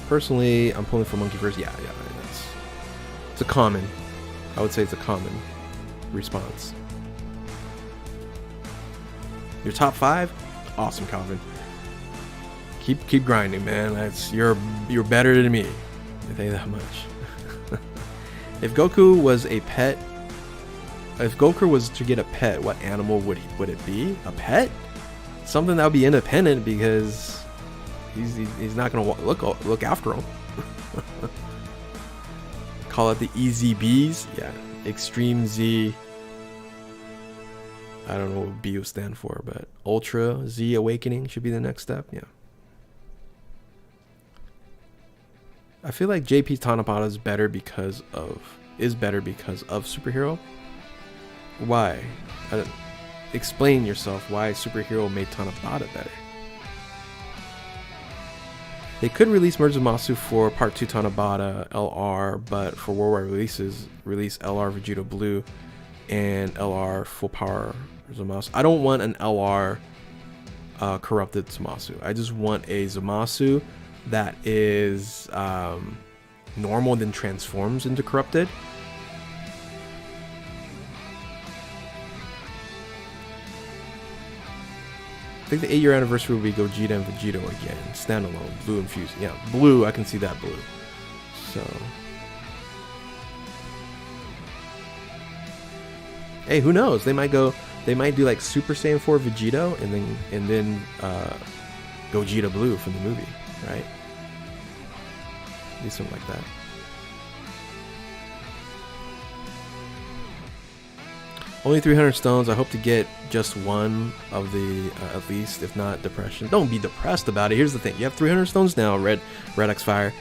Personally, I'm pulling for Monkeyverse. Yeah, it's a common. I would say it's a common response. Your top 5, awesome, Calvin. Keep grinding, man. You're better than me. I tell you that much. If Goku was a pet, if Goku was to get a pet, what animal would it be? A pet? Something that would be independent, because he's not gonna look after him. Call it the EZBs. Yeah, Extreme Z. I don't know what B will stand for, but Ultra Z Awakening should be the next step. Yeah. I feel like JP Tanabata is better because of Superhero. Why? Explain yourself why Superhero made Tanabata better. They could release Murzumasu for Part 2 Tanabata LR, but for worldwide releases, release LR Vegito Blue and LR Full Power Zamasu. I don't want an LR corrupted Zamasu. I just want a Zamasu that is normal, then transforms into corrupted. I think the 8-year anniversary will be Gogeta and Vegito again, standalone, blue infused. Yeah, blue, I can see that blue. So, hey, who knows? They might do like Super Saiyan 4 Vegito and then Gogeta Blue from the movie, right? Do something like that. Only 300 stones. I hope to get just one of the at least, if not depression. Don't be depressed about it. Here's the thing: you have 300 stones now, Red X Fire.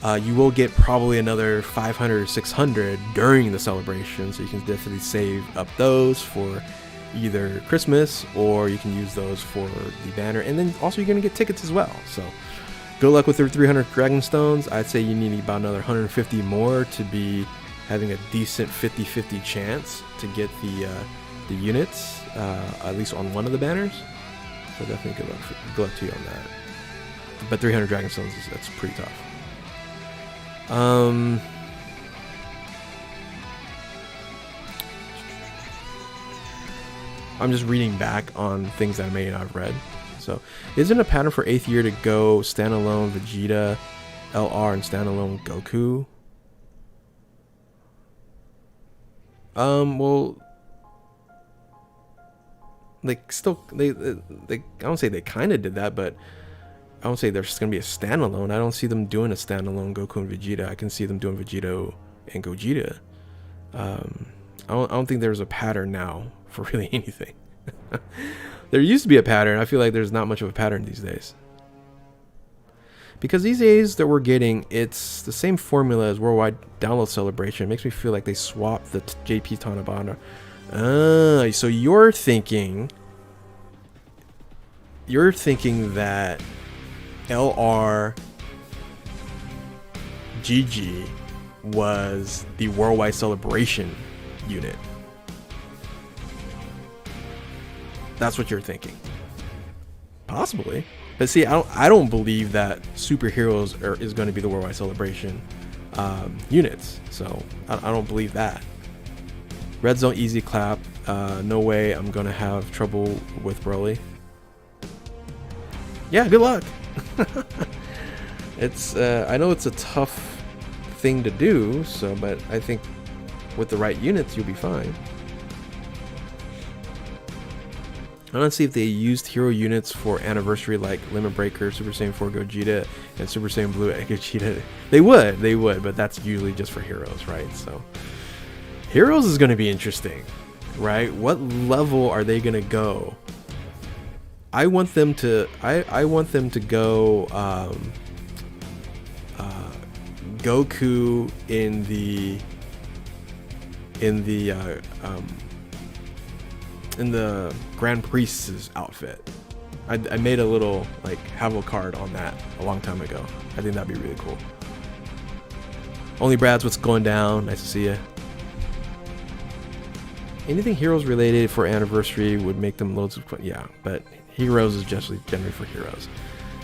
You will get probably another 500 or 600 during the celebration, so you can definitely save up those for either Christmas, or you can use those for the banner, and then also you're gonna get tickets as well. So good luck with your 300 Dragon Stones. I'd say you need about another 150 more to be having a decent 50-50 chance to get the units, at least on one of the banners. So definitely good luck to you on that. But 300 Dragon Stones, that's pretty tough. I'm just reading back on things that I may not have read. So, isn't a pattern for 8th year to go standalone Vegeta, LR, and standalone Goku? Well, like, still, they I don't say they kind of did that, but I don't say there's gonna be a standalone. I don't see them doing a standalone Goku and Vegeta. I can see them doing Vegito and Gogeta. I don't think there's a pattern now for really anything. There used to be a pattern. I feel like there's not much of a pattern these days. Because these days that we're getting, it's the same formula as Worldwide Download Celebration. It makes me feel like they swapped the JP Tanabana. So you're thinking that LRGG was the Worldwide Celebration unit. That's what you're thinking. Possibly. But see, I don't believe that superheroes is going to be the Worldwide Celebration units. So I don't believe that. Red Zone Easy Clap. No way I'm going to have trouble with Broly. Yeah, good luck. It's I know it's a tough thing to do, but I think with the right units you'll be fine. I want to see if they used hero units for anniversary like Limit Breaker, Super Saiyan 4 Gogeta, and Super Saiyan Blue Gogeta. They would, but that's usually just for heroes, right? So heroes is going to be interesting, right? What level are they going to go? I want them to go Goku in the Grand Priest's outfit. I made a little like Havel card on that a long time ago. I think that'd be really cool. Only Brad's what's going down. Nice to see you. Anything heroes related for anniversary would make them loads of fun. Yeah, but heroes is generally for heroes.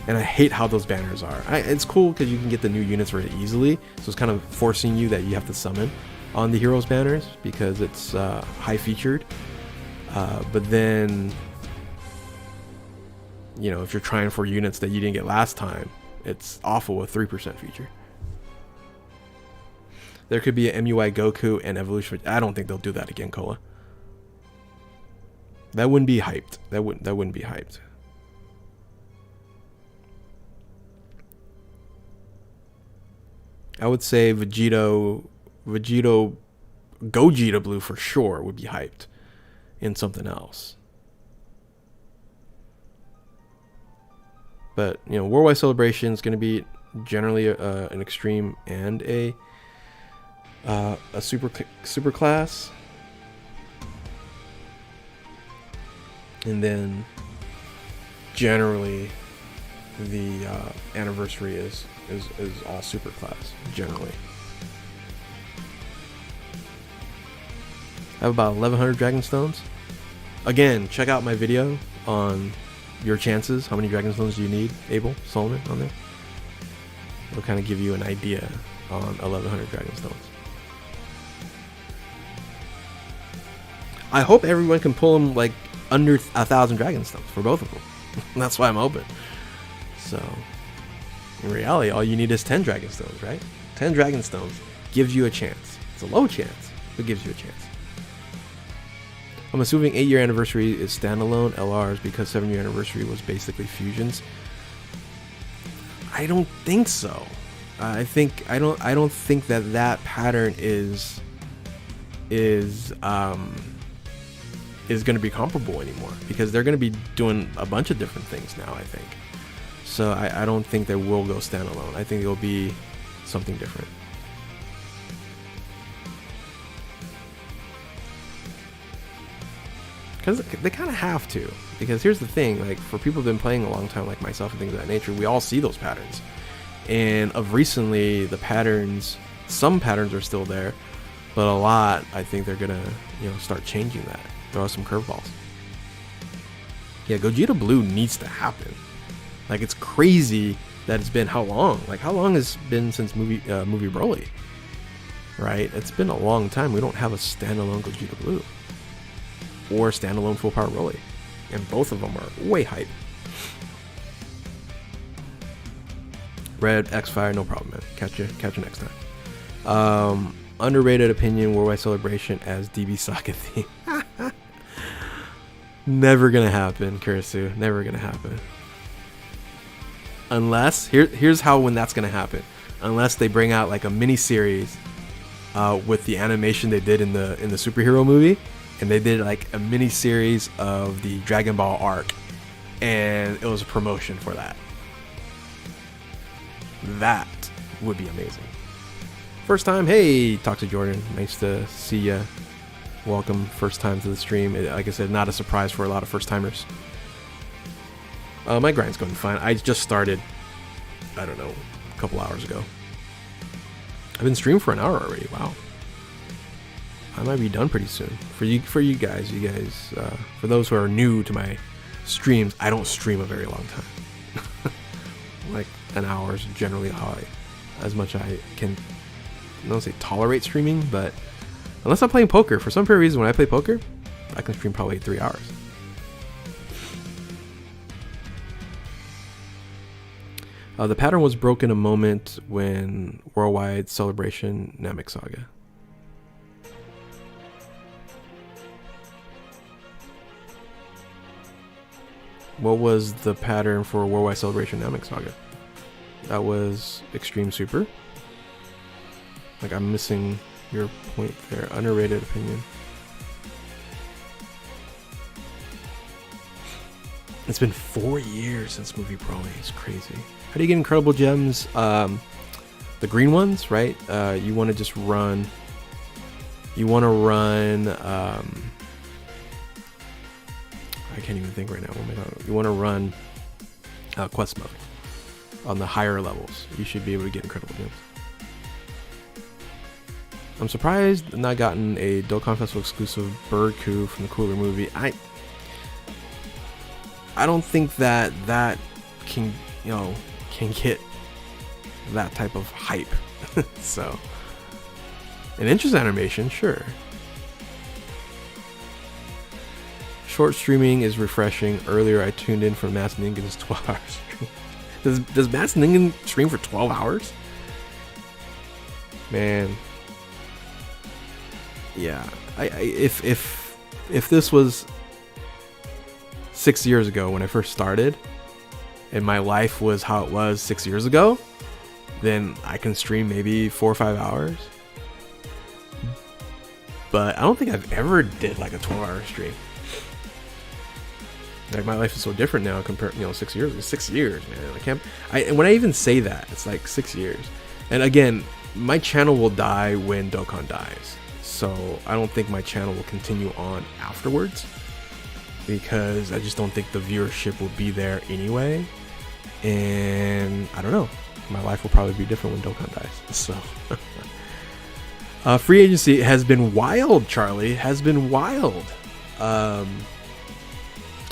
And I hate how those banners are. It's cool because you can get the new units very easily. So it's kind of forcing you that you have to summon on the heroes banners because it's high featured. But then, you know, if you're trying for units that you didn't get last time, it's awful with 3% feature. There could be an MUI Goku and Evolution. I don't think they'll do that again, Cola. That wouldn't be hyped. That wouldn't be hyped. I would say Vegeta Gogeta Blue for sure would be hyped in something else. But, you know, Worldwide Celebration is going to be generally an extreme and a super class. And then generally the anniversary is all super class generally. I have about 1100 Dragon Stones. Again, check out my video on your chances. How many Dragon Stones do you need, Abel Solomon, on there? It'll kind of give you an idea on 1100 Dragon Stones. I hope everyone can pull them like under 1,000 Dragon Stones for both of them. That's why I'm open. So, in reality, all you need is 10 Dragon Stones, right? 10 Dragon Stones gives you a chance. It's a low chance, but gives you a chance. I'm assuming 8-year anniversary is standalone LRs because 7-year anniversary was basically fusions. I don't think so. I don't think that pattern is going to be comparable anymore because they're going to be doing a bunch of different things now, I think. So I don't think they will go standalone. I think it'll be something different. Because they kind of have to. Because here's the thing, like for people who've been playing a long time like myself and things of that nature, we all see those patterns. And of recently, the patterns, some patterns are still there, but a lot, I think they're gonna, start changing that. Throw out some curveballs. Yeah, Gogeta Blue needs to happen. Like, it's crazy that it's been how long? Like, how long has it been since movie Broly? Right? It's been a long time. We don't have a standalone Gogeta Blue or standalone Full Power Broly, and both of them are way hype. Red X Fire, no problem, man. Catch you next time. Underrated opinion: Worldwide Celebration as DB Soccer theme. Never gonna happen, Kurisu. Never gonna happen. Unless here's how when that's gonna happen. Unless they bring out like a mini series with the animation they did in the superhero movie, and they did like a mini series of the Dragon Ball arc, and it was a promotion for that. That would be amazing. First time, hey, Toxic Jordan, nice to see ya. Welcome, first time to the stream. Like I said, not a surprise for a lot of first timers. My grind's going fine. I just started, I don't know, a couple hours ago. I've been streaming for an hour already. Wow. I might be done pretty soon. For you guys, for those who are new to my streams, I don't stream a very long time. Like an hour is generally as much I can. I don't say tolerate streaming, but unless I'm playing poker, for some reason when I play poker, I can stream probably 3 hours. The pattern was broken a moment when Worldwide Celebration Namek Saga. What was the pattern for Worldwide Celebration Namek Saga? That was Extreme Super. Like, I'm missing your point there. Underrated opinion. It's been 4 years since Movie Broly. It's crazy. How do you get incredible gems? The green ones, right? You want to just run. You want to run. I can't even think right now. Oh my god! You want to run quest mode on the higher levels. You should be able to get incredible gems. I'm surprised I've not gotten a Dokkan Festival exclusive bird coup from the Cooler movie. I don't think that can, can get that type of hype. So, an interesting animation, sure. Short streaming is refreshing. Earlier, I tuned in for Mass Ninja's 12-hour stream. Does Mass Ninja stream for 12 hours? Man. Yeah. If this was 6 years ago when I first started, and my life was how it was 6 years ago, then I can stream maybe 4 or 5 hours. But I don't think I've ever did like a 12-hour stream. Like, my life is so different now compared, 6 years ago. 6 years, man. And when I even say that, it's like 6 years. And again, my channel will die when Dokkan dies. So I don't think my channel will continue on afterwards, because I just don't think the viewership will be there anyway. And I don't know. My life will probably be different when Dokkan dies. So free agency has been wild, Charlie. Has been wild.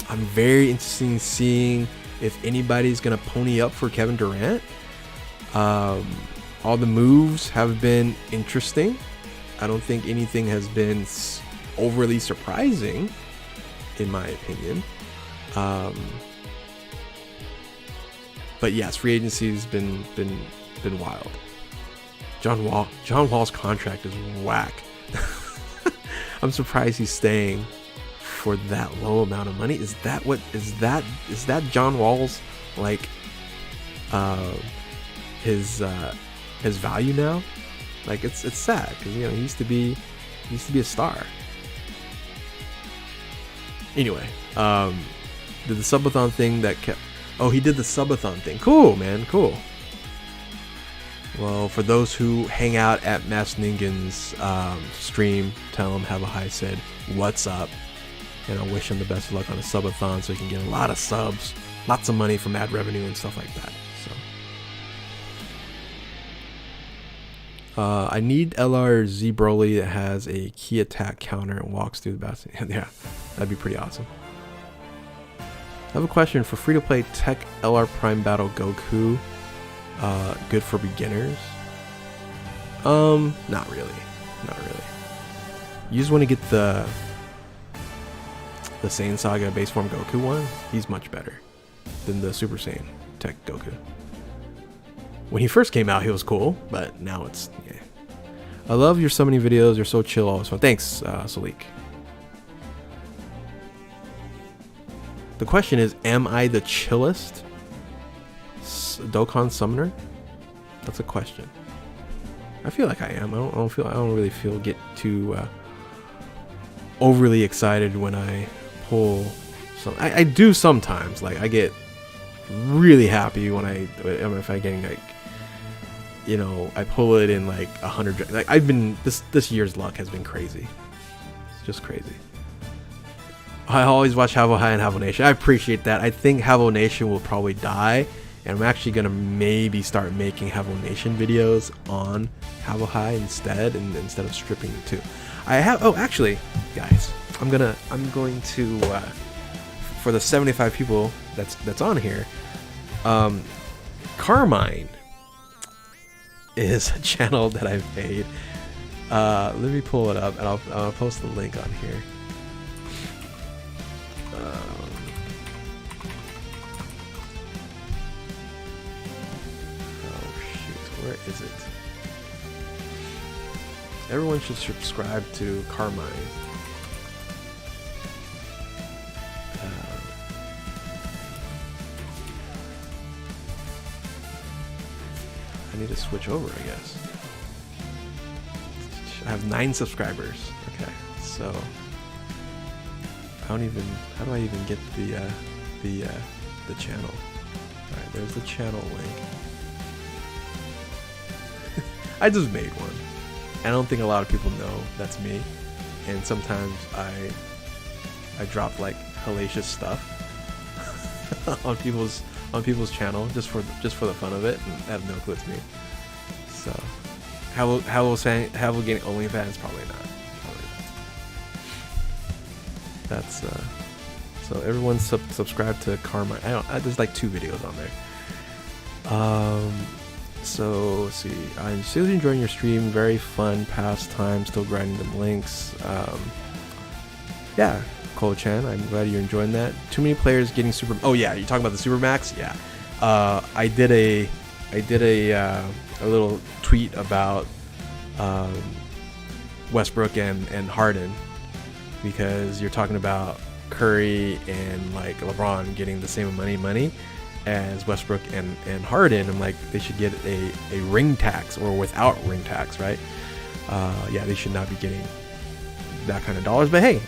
I'm very interested in seeing if anybody's gonna pony up for Kevin Durant. All the moves have been interesting. I don't think anything has been overly surprising, in my opinion. But yes, free agency has been wild. John Wall's contract is whack. I'm surprised he's staying for that low amount of money. Is that John Wall's like his value now? Like, it's sad, because he used to be a star. Anyway, did the subathon thing that kept. Oh, he did the subathon thing. Cool, man. Cool. Well, for those who hang out at Mass Ninja's stream, tell him Have a High said what's up, and I wish him the best of luck on the subathon so he can get a lot of subs, lots of money from ad revenue and stuff like that. So I need LRZ Broly that has a key attack counter and walks through the basket. Yeah, that'd be pretty awesome. I have a question for free-to-play Tech LR Prime Battle Goku. Good for beginners? Not really. You just want to get the Saiyan Saga base form Goku one. He's much better than the Super Saiyan Tech Goku. When he first came out, he was cool, but now it's, yeah. I love your summoning videos. You're so chill, always fun. Thanks, Salik. The question is, am I the chillest Dokkan summoner? That's a question. I feel like I am. I don't really get too overly excited when I pull some. I do sometimes. Like I get really happy when if I getting like, you know, I pull it in like 100. Like I've been this year's luck has been crazy. It's just crazy. I always watch Havo High and Havo Nation. I appreciate that. I think Havo Nation will probably die, and I'm actually gonna maybe start making Havo Nation videos on Havo High instead of stripping the two. I have. Oh, actually, guys, I'm going to for the 75 people that's on here. Carmine is a channel that I've made. Let me pull it up, and I'll post the link on here. Oh shoot, where is it? Everyone should subscribe to Carmine. I need to switch over, I guess. I have 9 subscribers. Okay, so how do I even get the channel? All right, there's the channel link. I just made one. I don't think a lot of people know that's me, and sometimes I drop like hellacious stuff on people's channel just for the fun of it, and I have no clue it's me. So how will getting OnlyFans? Probably not. That's so everyone subscribe to Karma. There's like 2 videos on there. So let's see. I'm still enjoying your stream. Very fun pastime. Still grinding them links. Yeah, Cole-chan, I'm glad you're enjoying that. Too many players getting super. Oh yeah, you're talking about the super max. Yeah. I did a little tweet about Westbrook and Harden, because you're talking about Curry and like LeBron getting the same money as Westbrook and Harden. I'm like, they should get a ring tax or without ring tax, right? Yeah, they should not be getting that kind of dollars. But hey,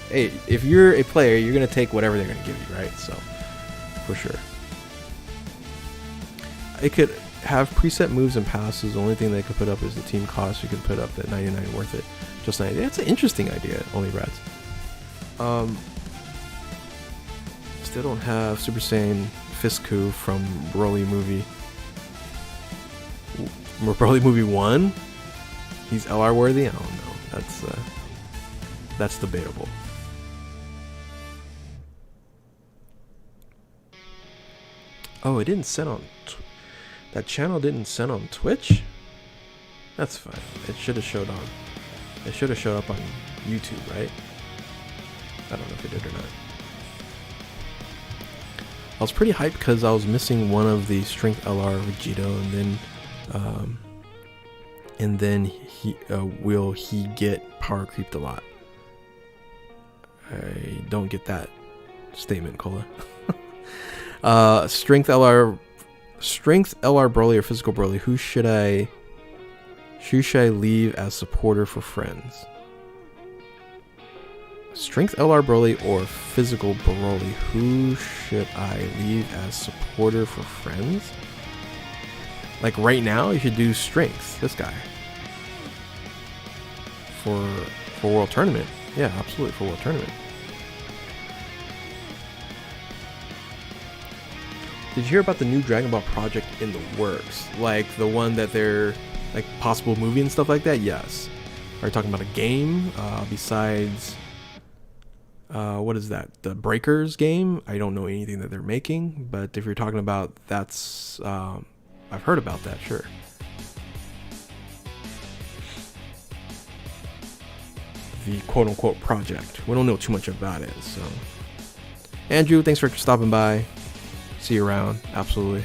if you're a player, you're gonna take whatever they're gonna give you, right? So for sure, it could have preset moves and passes. The only thing they could put up is the team cost. You can put up at 99 worth it. Just 90. That's an interesting idea. Only Reds. Still don't have Super Saiyan Fisku from Broly movie. Broly movie 1. He's LR worthy. I don't know. That's debatable. Oh, it didn't send on. That channel didn't send on Twitch. That's fine. It should have showed on. It should have showed up on YouTube, right? I don't know if it did or not. I was pretty hyped because I was missing one of the Strength LR Vegito, and then will he get power creeped a lot? I don't get that statement, Cola. Strength LR Broly or physical Broly? Who should I leave as supporter for friends? Strength LR Broly or physical Broly? Who should I leave as supporter for friends? Like right now, you should do strength. This guy for World Tournament. Yeah, absolutely, for World Tournament. Did you hear about the new Dragon Ball project in the works? Like the one that they're like possible movie and stuff like that? Yes. Are you talking about a game besides? What is that? The Breakers game? I don't know anything that they're making, but if you're talking about that's, I've heard about that, sure. The quote-unquote project. We don't know too much about it, so. Andrew, thanks for stopping by. See you around. Absolutely.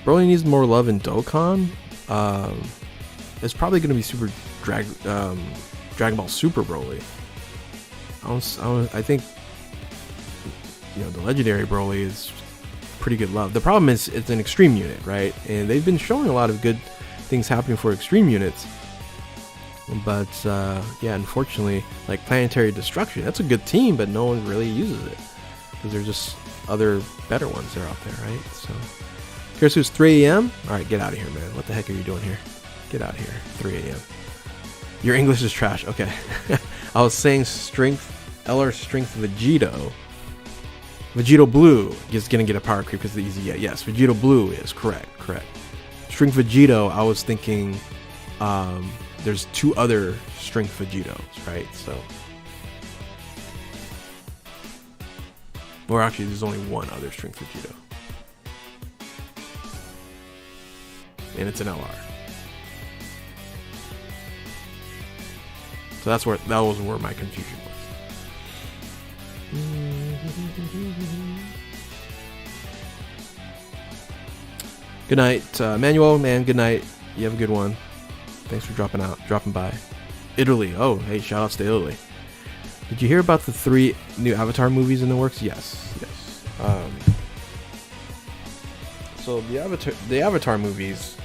Broly needs more love in Dokkan. It's probably going to be Super Dragon Ball Super Broly. I think, you know, the legendary Broly is pretty good love. The problem is it's an extreme unit, right? And they've been showing a lot of good things happening for extreme units. But yeah, unfortunately, like Planetary Destruction, that's a good team, but no one really uses it because there's just other better ones that are out there, right? So, Kirisu's 3 a.m. All right, get out of here, man. What the heck are you doing here? Get out of here. 3 a.m. Your English is trash. Okay. I was saying strength, LR strength Vegito. Vegito Blue is going to get a power creep because of the easy. Yeah, yes, Vegito Blue is correct. Strength Vegito, I was thinking there's 2 other strength Vegitos, right? So, or actually, there's only 1 other strength Vegito. And it's an LR. So that was where my confusion was. Good night, Manuel, man, good night. You have a good one. Thanks for dropping by. Italy. Oh, hey, shout outs to Italy. Did you hear about the 3 new Avatar movies in the works? Yes. So the Avatar movies,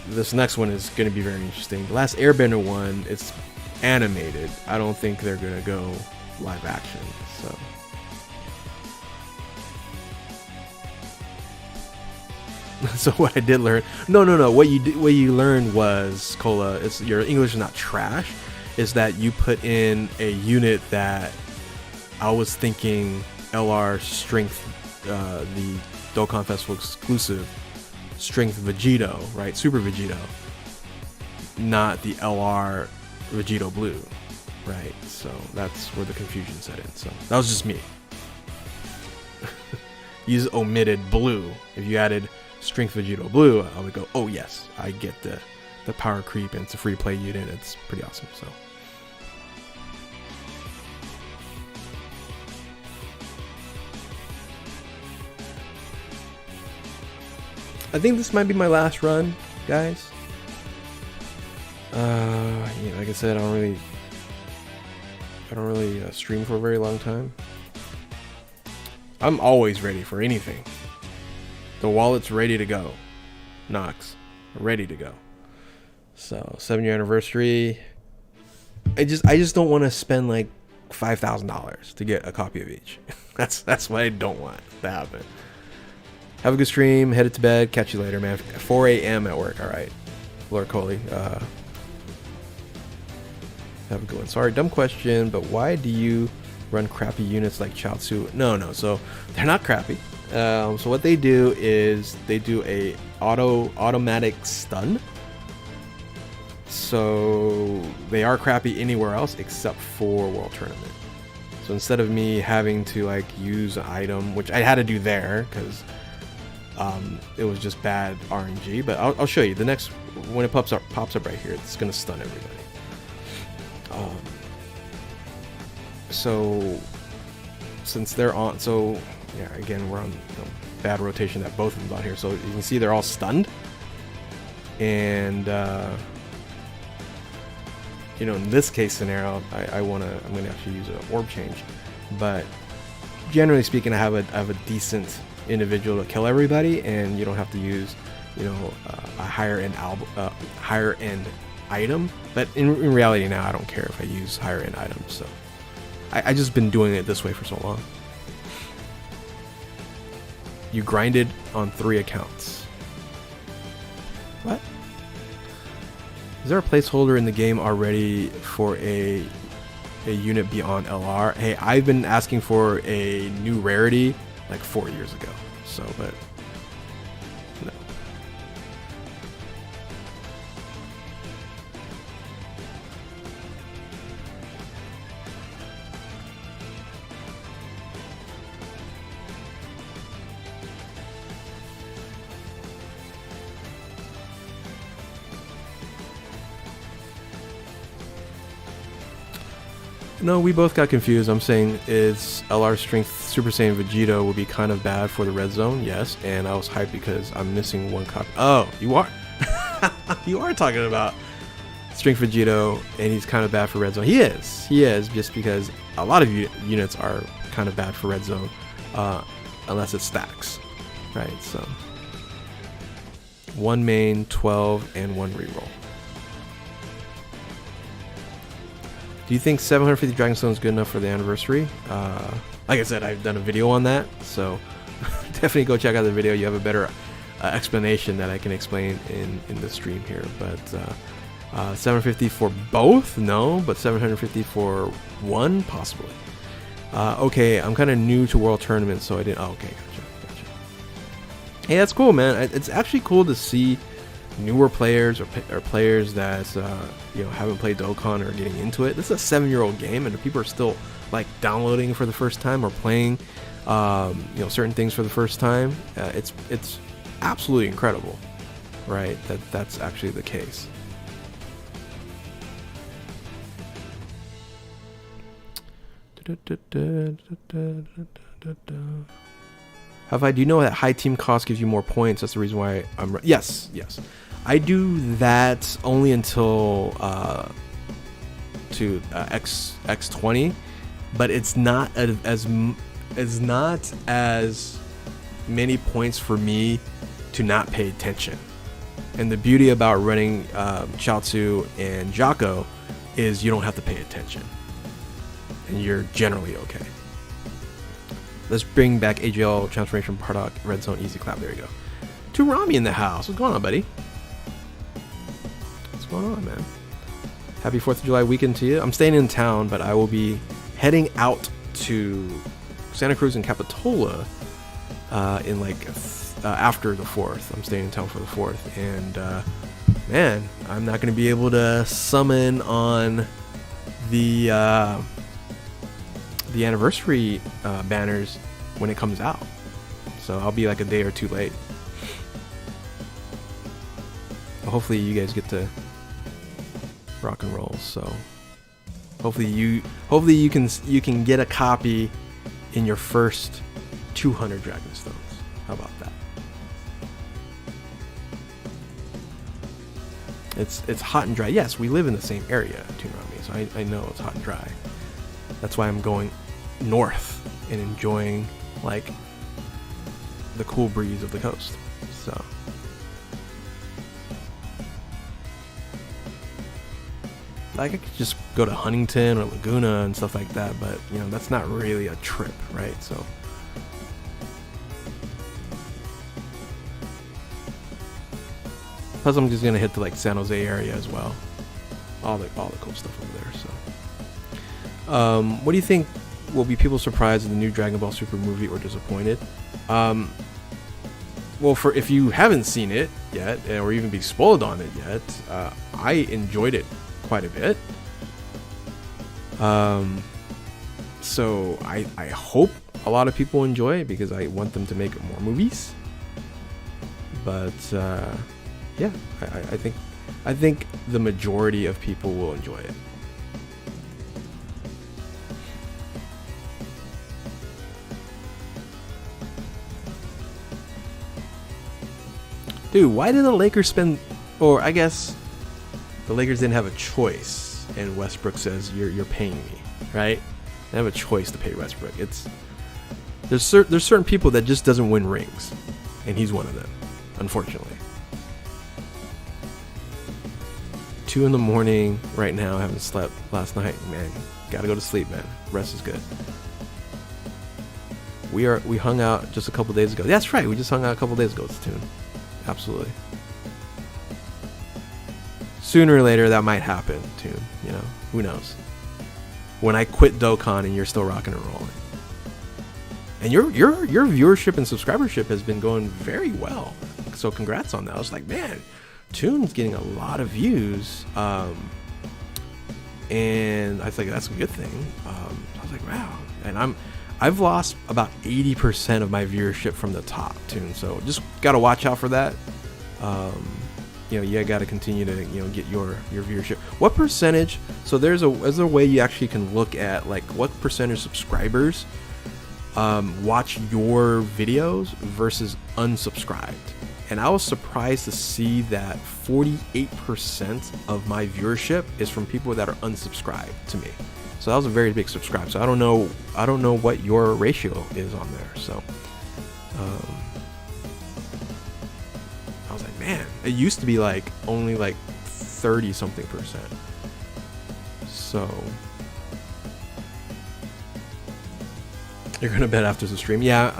this next one is going to be very interesting. The last Airbender one, it's animated. I don't think they're going to go live action. So what I did learn, no. What you learned was, Cola, it's your English is not trash. Is that you put in a unit that I was thinking LR strength, the Dokkan Festival exclusive strength Vegito, right? Super Vegito, not the LR Vegito Blue, right? So that's where the confusion set in. So that was just me. You just omitted blue. If you added strength Vegito Blue, I would go, oh yes, I get the power creep, and it's a free play unit. It's pretty awesome. So I think this might be my last run, guys. Yeah, like I said, I don't really stream for a very long time. I'm always ready for anything. The wallet's ready to go. Knox, ready to go. So 7-year anniversary. I just don't want to spend like $5,000 to get a copy of each. That's what I don't want to happen. Have a good stream. Headed to bed. Catch you later, man. 4 a.m. at work. All right, Lord Coley. Have a good one. Sorry, dumb question, but why do you run crappy units like Chaozu? No. So they're not crappy. So what they do is they do a automatic stun. So they are crappy anywhere else except for World Tournament. So instead of me having to like use an item, which I had to do there because it was just bad RNG, but I'll show you the next when it pops up right here. It's gonna stun everybody. So since they're on, so yeah, again we're on bad rotation that both of them on here. So you can see they're all stunned, and you know, in this case scenario, I'm gonna actually use an orb change, but generally speaking, I have a decent individual to kill everybody, and you don't have to use, you know, a higher end item. But in reality now, I don't care if I use higher end items. So I just been doing it this way for so long. You grinded on 3 accounts. What? Is there a placeholder in the game already for a unit beyond LR? Hey, I've been asking for a new rarity like 4 years ago. So, but no. No, we both got confused. I'm saying is LR strength Super Saiyan Vegito would be kind of bad for the red zone. Yes, and I was hyped because I'm missing 1 copy. Oh, you are? You are talking about strength Vegito, and he's kind of bad for red zone. He is, just because a lot of units are kind of bad for red zone, unless it stacks. Right, so 1 main, 12, and 1 reroll. Do you think 750 Dragonstone is good enough for the anniversary? Like I said, I've done a video on that, so definitely go check out the video. You have a better explanation that I can explain in the stream here. But 750 for both? No, but 750 for one? Possibly. Okay, I'm kind of new to World Tournaments, so I didn't... Oh, okay, gotcha. Hey, that's cool, man. It's actually cool to see newer players or players that haven't played Dokkan or getting into it. This is a 7-year-old game, and people are still like downloading for the first time or playing certain things for the first time. It's absolutely incredible, right? That's actually the case. Do you know that high team cost gives you more points? That's the reason why I'm... Yes. I do that only until to X20, but it's not as many points for me to not pay attention. And the beauty about running Chaozu and Jaco is you don't have to pay attention, and you're generally okay. Let's bring back AGL Transformation Bardock Red Zone Easy Clap. There you go. To Rami in the house. What's going on, buddy? What's going on, man? Happy 4th of July weekend to you. I'm staying in town, but I will be heading out to Santa Cruz and Capitola in after the 4th. I'm staying in town for the 4th, and man, I'm not going to be able to summon on the anniversary banners when it comes out, so I'll be like a day or two late. But hopefully you guys get to rock and roll, so hopefully you can get a copy in your first 200 Dragonstones. How about that? It's hot and dry. Yes, we live in the same area, Toonami, so I know it's hot and dry. That's why I'm going north and enjoying like the cool breeze of the coast. So like I could just go to Huntington or Laguna and stuff like that, but that's not really a trip, right? So plus I'm just gonna hit the San Jose area as well. All the cool stuff over there. So what do you think will be people surprised in the new Dragon Ball Super movie or disappointed? Well, if you haven't seen it yet, or even be spoiled on it yet, I enjoyed it quite a bit. So I hope a lot of people enjoy it because I want them to make more movies. But yeah, I think the majority of people will enjoy it. Dude, why did the Lakers spend... Or I guess the Lakers didn't have a choice, and Westbrook says, you're paying me, right? They have a choice to pay Westbrook. There's certain people that just doesn't win rings, and he's one of them, unfortunately. 2 a.m. right now. I haven't slept last night, man. Gotta go to sleep, man. Rest is good. We hung out just a couple days ago. That's right, we just hung out a couple days ago. It's Toon. Absolutely. Sooner or later that might happen, Toon. Who knows? When I quit Dokkan and you're still rocking and rolling. And your viewership and subscribership has been going very well. So congrats on that. I was like, man, Toon's getting a lot of views. And I was like, that's a good thing. I was like, wow. And I've lost about 80% of my viewership from the top, Toon. So just gotta watch out for that. You gotta continue to get your viewership. What percentage? So there's a way you actually can look at like what percentage of subscribers watch your videos versus unsubscribed. And I was surprised to see that 48% of my viewership is from people that are unsubscribed to me. So that was a very big subscribe. So I don't know what your ratio is on there. So was like, man, it used to be like only like 30 something %. So you're gonna bet after the stream? Yeah,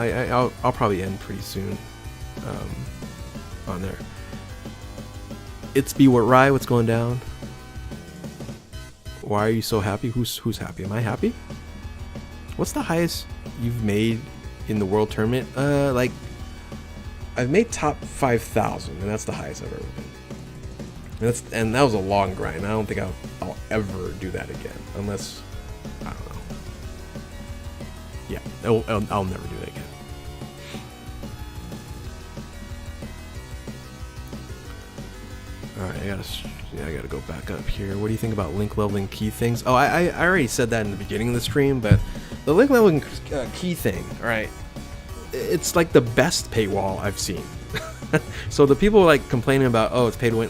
I'll probably end pretty soon on there. It's B what Rye, what's going down? Why are you so happy? Who's happy? Am I happy? What's the highest you've made in the world tournament? Like I've made top 5,000, and that's the highest I've ever been. And that was a long grind. I don't think I'll ever do that again, unless I don't know. Yeah, I'll never do that again. All right, I gotta go back up here. What do you think about link leveling key things? Oh, I already said that in the beginning of the stream, but the link leveling key thing, all right, it's like the best paywall I've seen. So the people like complaining about, oh, it's pay to win.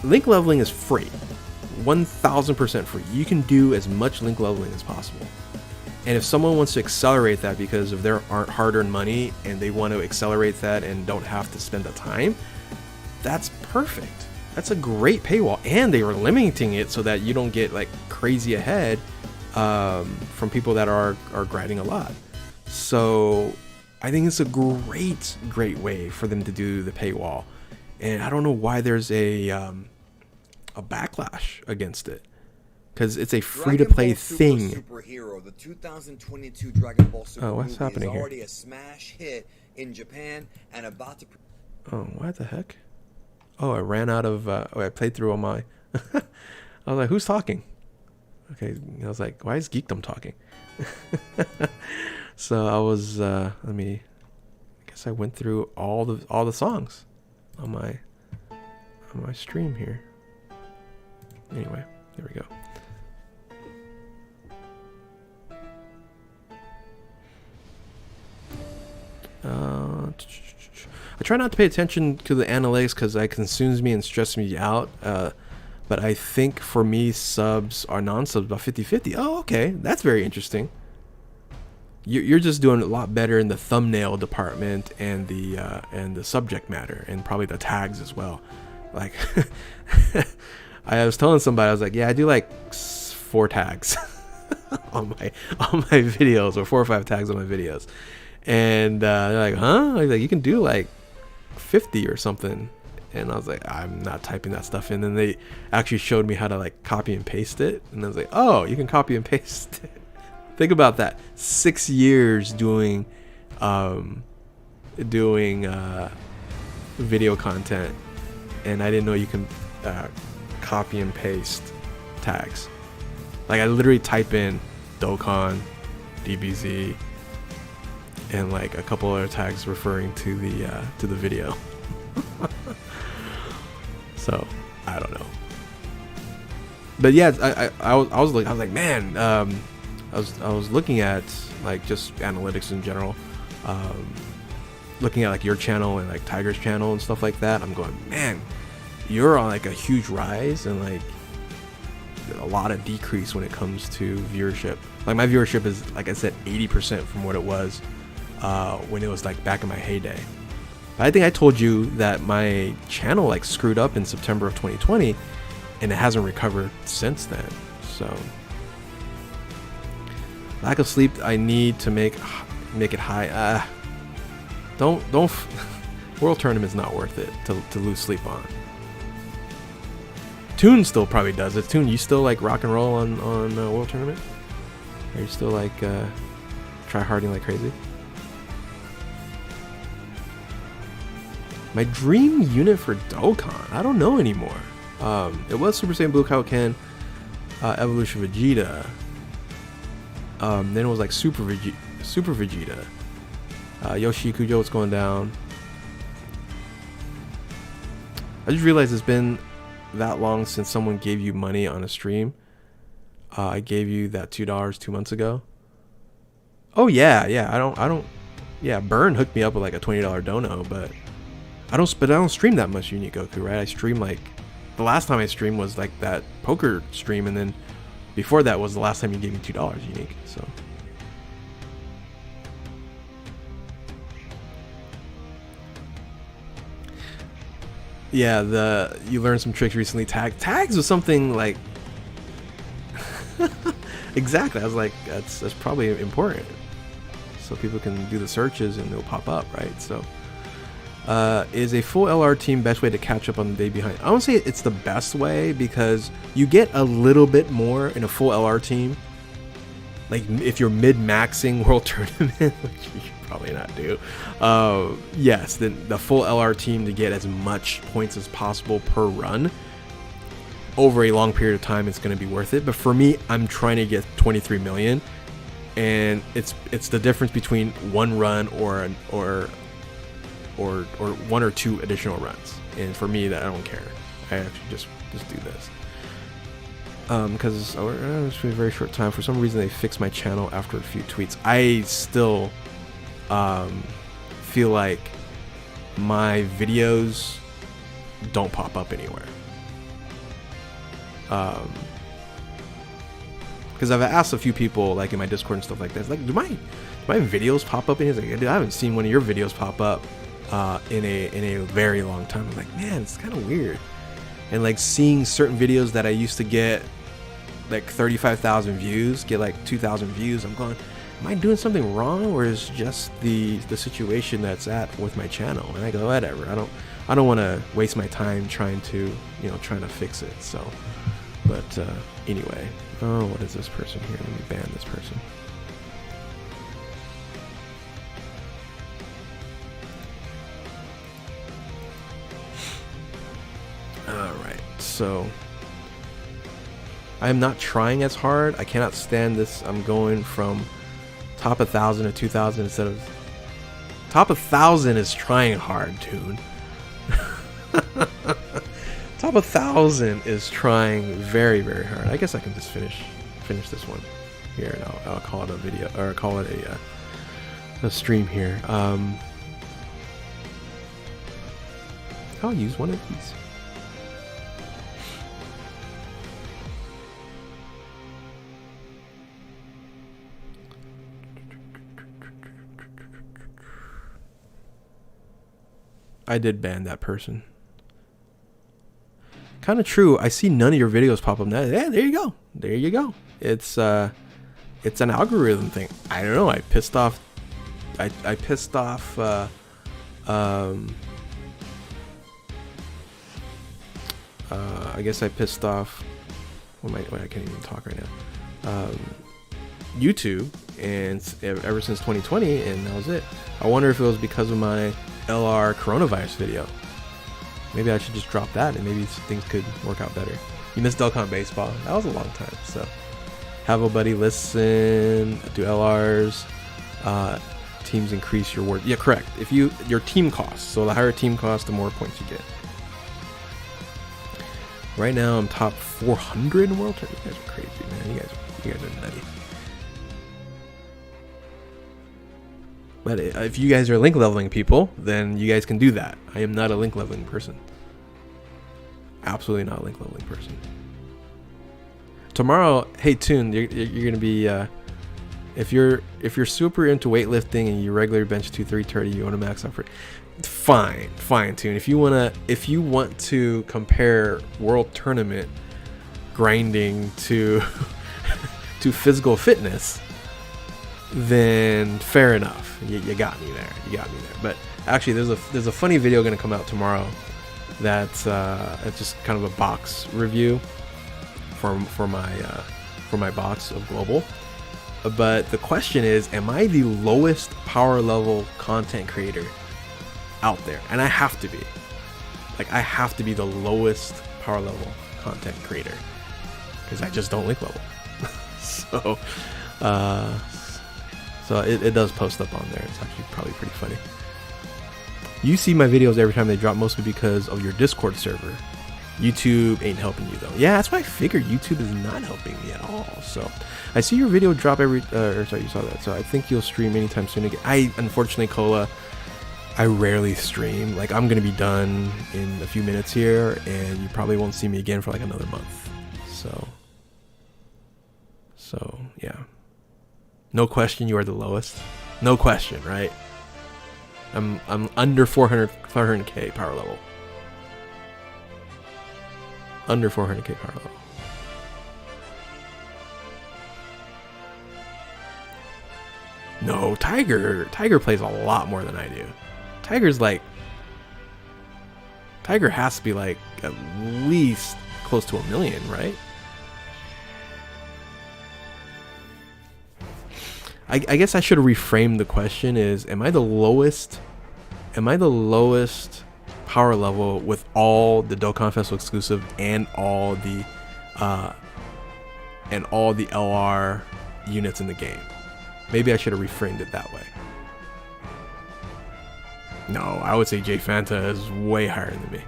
Link leveling is free, 1000% free. You can do as much link leveling as possible. And if someone wants to accelerate that because of their hard-earned money and they want to accelerate that and don't have to spend the time, that's perfect. That's a great paywall, and they were limiting it so that you don't get like crazy ahead from people that are grinding a lot. So I think it's a great way for them to do the paywall, and I don't know why there's a backlash against it, because it's a free-to-play thing. Superhero, the 2022 Dragon Ball Super what's happening is here? already a smash hit in Japan and about to. Oh, what the heck? Oh, I ran out of. I played through all my. I was like, "Who's talking?" Okay, I was like, "Why is Geekdom talking?" So I was. I guess I went through all the songs on my stream here. Anyway, there we go. I try not to pay attention to the analytics because it consumes me and stresses me out. But I think for me, subs are non-subs about 50-50. Oh, okay, that's very interesting. You're just doing a lot better in the thumbnail department and the subject matter and probably the tags as well. Like, I was telling somebody, I was like, yeah, I do like 4 tags on my videos, or 4 or 5 tags on my videos. And they're like, huh? I was like, you can do like 50 or something. And I was like, I'm not typing that stuff in. And they actually showed me how to like copy and paste it. And I was like, oh, you can copy and paste it. Think about that. 6 years doing video content, and I didn't know you can copy and paste tags. Like, I literally type in Dokan, DBZ, and like a couple other tags referring to the video. So I don't know, but yeah, I was like, man, I was looking at like just analytics in general, looking at like your channel and like Tiger's channel and stuff like that. I'm going, man, you're on like a huge rise and like a lot of decrease when it comes to viewership. Like, my viewership is, like I said, 80% from what it was when it was like back in my heyday. But I think I told you that my channel like screwed up in September of 2020 and it hasn't recovered since then. So lack of sleep, I need to make it high. Don't World Tournament's not worth it to lose sleep on. Toon still probably does it. Toon, you still like rock and roll on World Tournament? Are you still like try harding like crazy? My dream unit for Dokkan, I don't know anymore. It was Super Saiyan Blue Kaioken, Evolution Vegeta. Then it was like Super Vegeta. Yoshi Kujo, what's going down? I just realized it's been that long since someone gave you money on a stream. I gave you that $2 2 months ago. Oh yeah. Yeah, Burn hooked me up with like a $20 dono, but I don't stream that much Unique Goku, right? I stream like, the last time I streamed was like that poker stream, and then before that was the last time you gave me $2 Unique. So Yeah, you learned some tricks recently. Tags was something like exactly. I was like, that's probably important, so people can do the searches and it'll pop up, right? So, is a full LR team best way to catch up on the day behind? I don't say it's the best way because you get a little bit more in a full LR team. Like if you're mid-maxing World Tournament, which you should probably not do. Yes, then the full LR team to get as much points as possible per run over a long period of time, it's going to be worth it. But for me, I'm trying to get 23 million, and it's the difference between one run or one or two additional runs. And for me, that I don't care. I actually just do this. Because it's been a very short time. For some reason, they fixed my channel after a few tweets. I still feel like my videos don't pop up anywhere. Because I've asked a few people, like in my Discord and stuff like that, it's like, do my videos pop up? And he's like, dude, I haven't seen one of your videos pop up in a very long time. I'm like, man, it's kind of weird. And like seeing certain videos that I used to get like 35,000 views, get like 2,000 views, I'm going, am I doing something wrong, or is just the situation that's at with my channel? And I go, whatever. I don't want to waste my time trying to fix it. So, but anyway, oh, what is this person here? Let me ban this person. All right, so I am not trying as hard. I cannot stand this. I'm going from top 1,000 to 2,000 instead of top 1,000 is trying hard, dude. Top 1,000 is trying very, very hard. I guess I can just finish this one here, and I'll call it a video, or call it a stream here. I'll use one of these. I did ban that person. Kind of true. I see none of your videos pop up now. Yeah, there you go. There you go. It's an algorithm thing. I don't know. I pissed off. I pissed off. I guess I pissed off. I can't even talk right now. YouTube, and ever since 2020, and that was it. I wonder if it was because of my LR coronavirus video. Maybe I should just drop that, and maybe things could work out better. You missed Dokkan Baseball. That was a long time. So have a buddy listen, do LRs. Teams increase your word. Yeah, correct. If your team costs. So the higher team cost, the more points you get. Right now, I'm top 400 in World Tour. You guys are crazy, man. You guys are nutty. But if you guys are link leveling people, then you guys can do that. I am not a link leveling person. Absolutely not a link leveling person. Tomorrow, hey Toon, you're gonna be if you're super into weightlifting and you regular bench 230, you want to max out for fine Toon. If you want to compare World Tournament grinding to to physical fitness, then fair enough. You got me there. But actually, there's a funny video going to come out tomorrow. That's it's just kind of a box review for my box of Global. But the question is, am I the lowest power level content creator out there? And I have to be. Like, I have to be the lowest power level content creator because I just don't link level. So it does post up on there. It's actually probably pretty funny. You see my videos every time they drop, mostly because of your Discord server. YouTube ain't helping you though. Yeah, that's why I figured YouTube is not helping me at all. So I see your video drop every sorry, you saw that. So I think you'll stream anytime soon again. Unfortunately, Cola, I rarely stream. Like, I'm gonna be done in a few minutes here, and you probably won't see me again for like another month. So yeah. No question, you are the lowest. No question, right? I'm under 400k power level. Under 400k power level. No, Tiger plays a lot more than I do. Tiger has to be like at least close to 1 million, right? I guess I should have reframed the question is, am I the lowest power level with all the Dokkan Festival exclusive and all the LR units in the game? Maybe I should have reframed it that way. No, I would say J Fanta is way higher than me.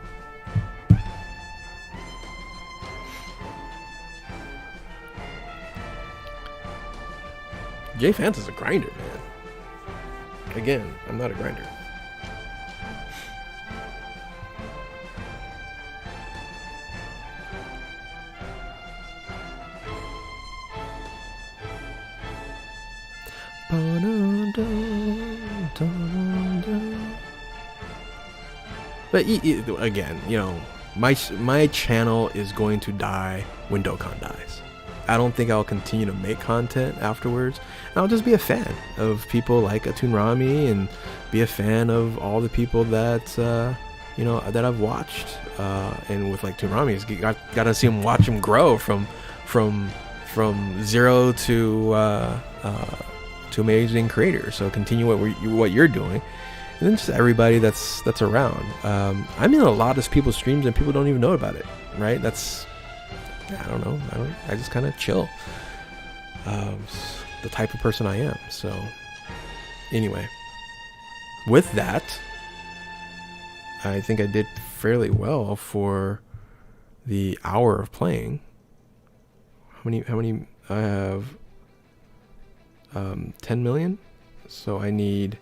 J Fanta's a grinder, man. Again, I'm not a grinder. But again, you know, my channel is going to die when Dokkan dies. I don't think I'll continue to make content afterwards. I'll just be a fan of people like Atunrami and be a fan of all the people that you know, that I've watched. And with like Atunrami, got to see him, watch him grow from zero to amazing creator. So continue what you're doing, and then just everybody that's around. I'm in a lot of people's streams and people don't even know about it, right? I don't know. I just kind of chill. The type of person I am. So anyway, with that, I think I did fairly well for the hour of playing. How many I have? 10 million. So I need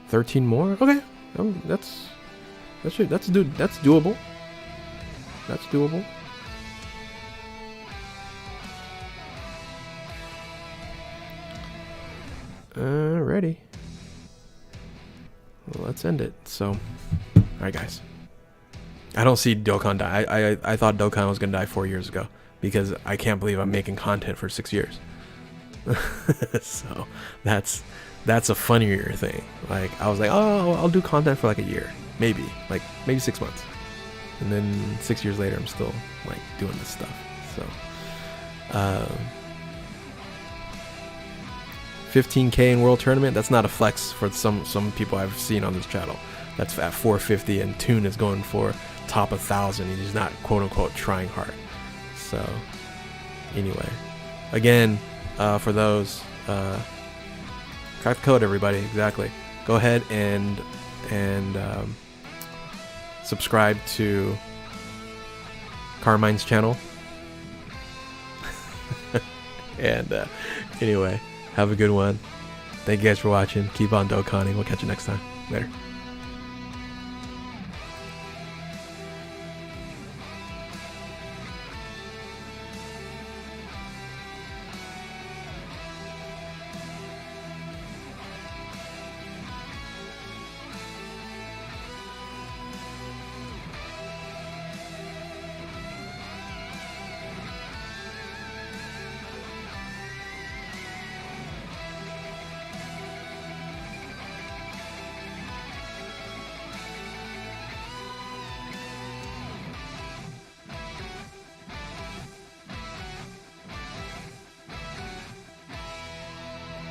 13 more. Okay, that's doable. That's doable. Alrighty. Well, let's end it. So, alright, guys. I don't see Dokkan die. I thought Dokkan was gonna die 4 years ago because I can't believe I'm making content for 6 years. So that's a funnier thing. Like I was like, oh, I'll do content for like a year, maybe 6 months, and then 6 years later, I'm still like doing this stuff. So, 15k in World Tournament. That's not a flex for some people I've seen on this channel. That's at 450, and Toon is going for top 1,000. He's not quote unquote trying hard. So, anyway, again. For those, crack the code, everybody. Exactly. Go ahead and subscribe to Carmine's channel. And anyway, have a good one. Thank you guys for watching. Keep on Dokkaning. We'll catch you next time. Later.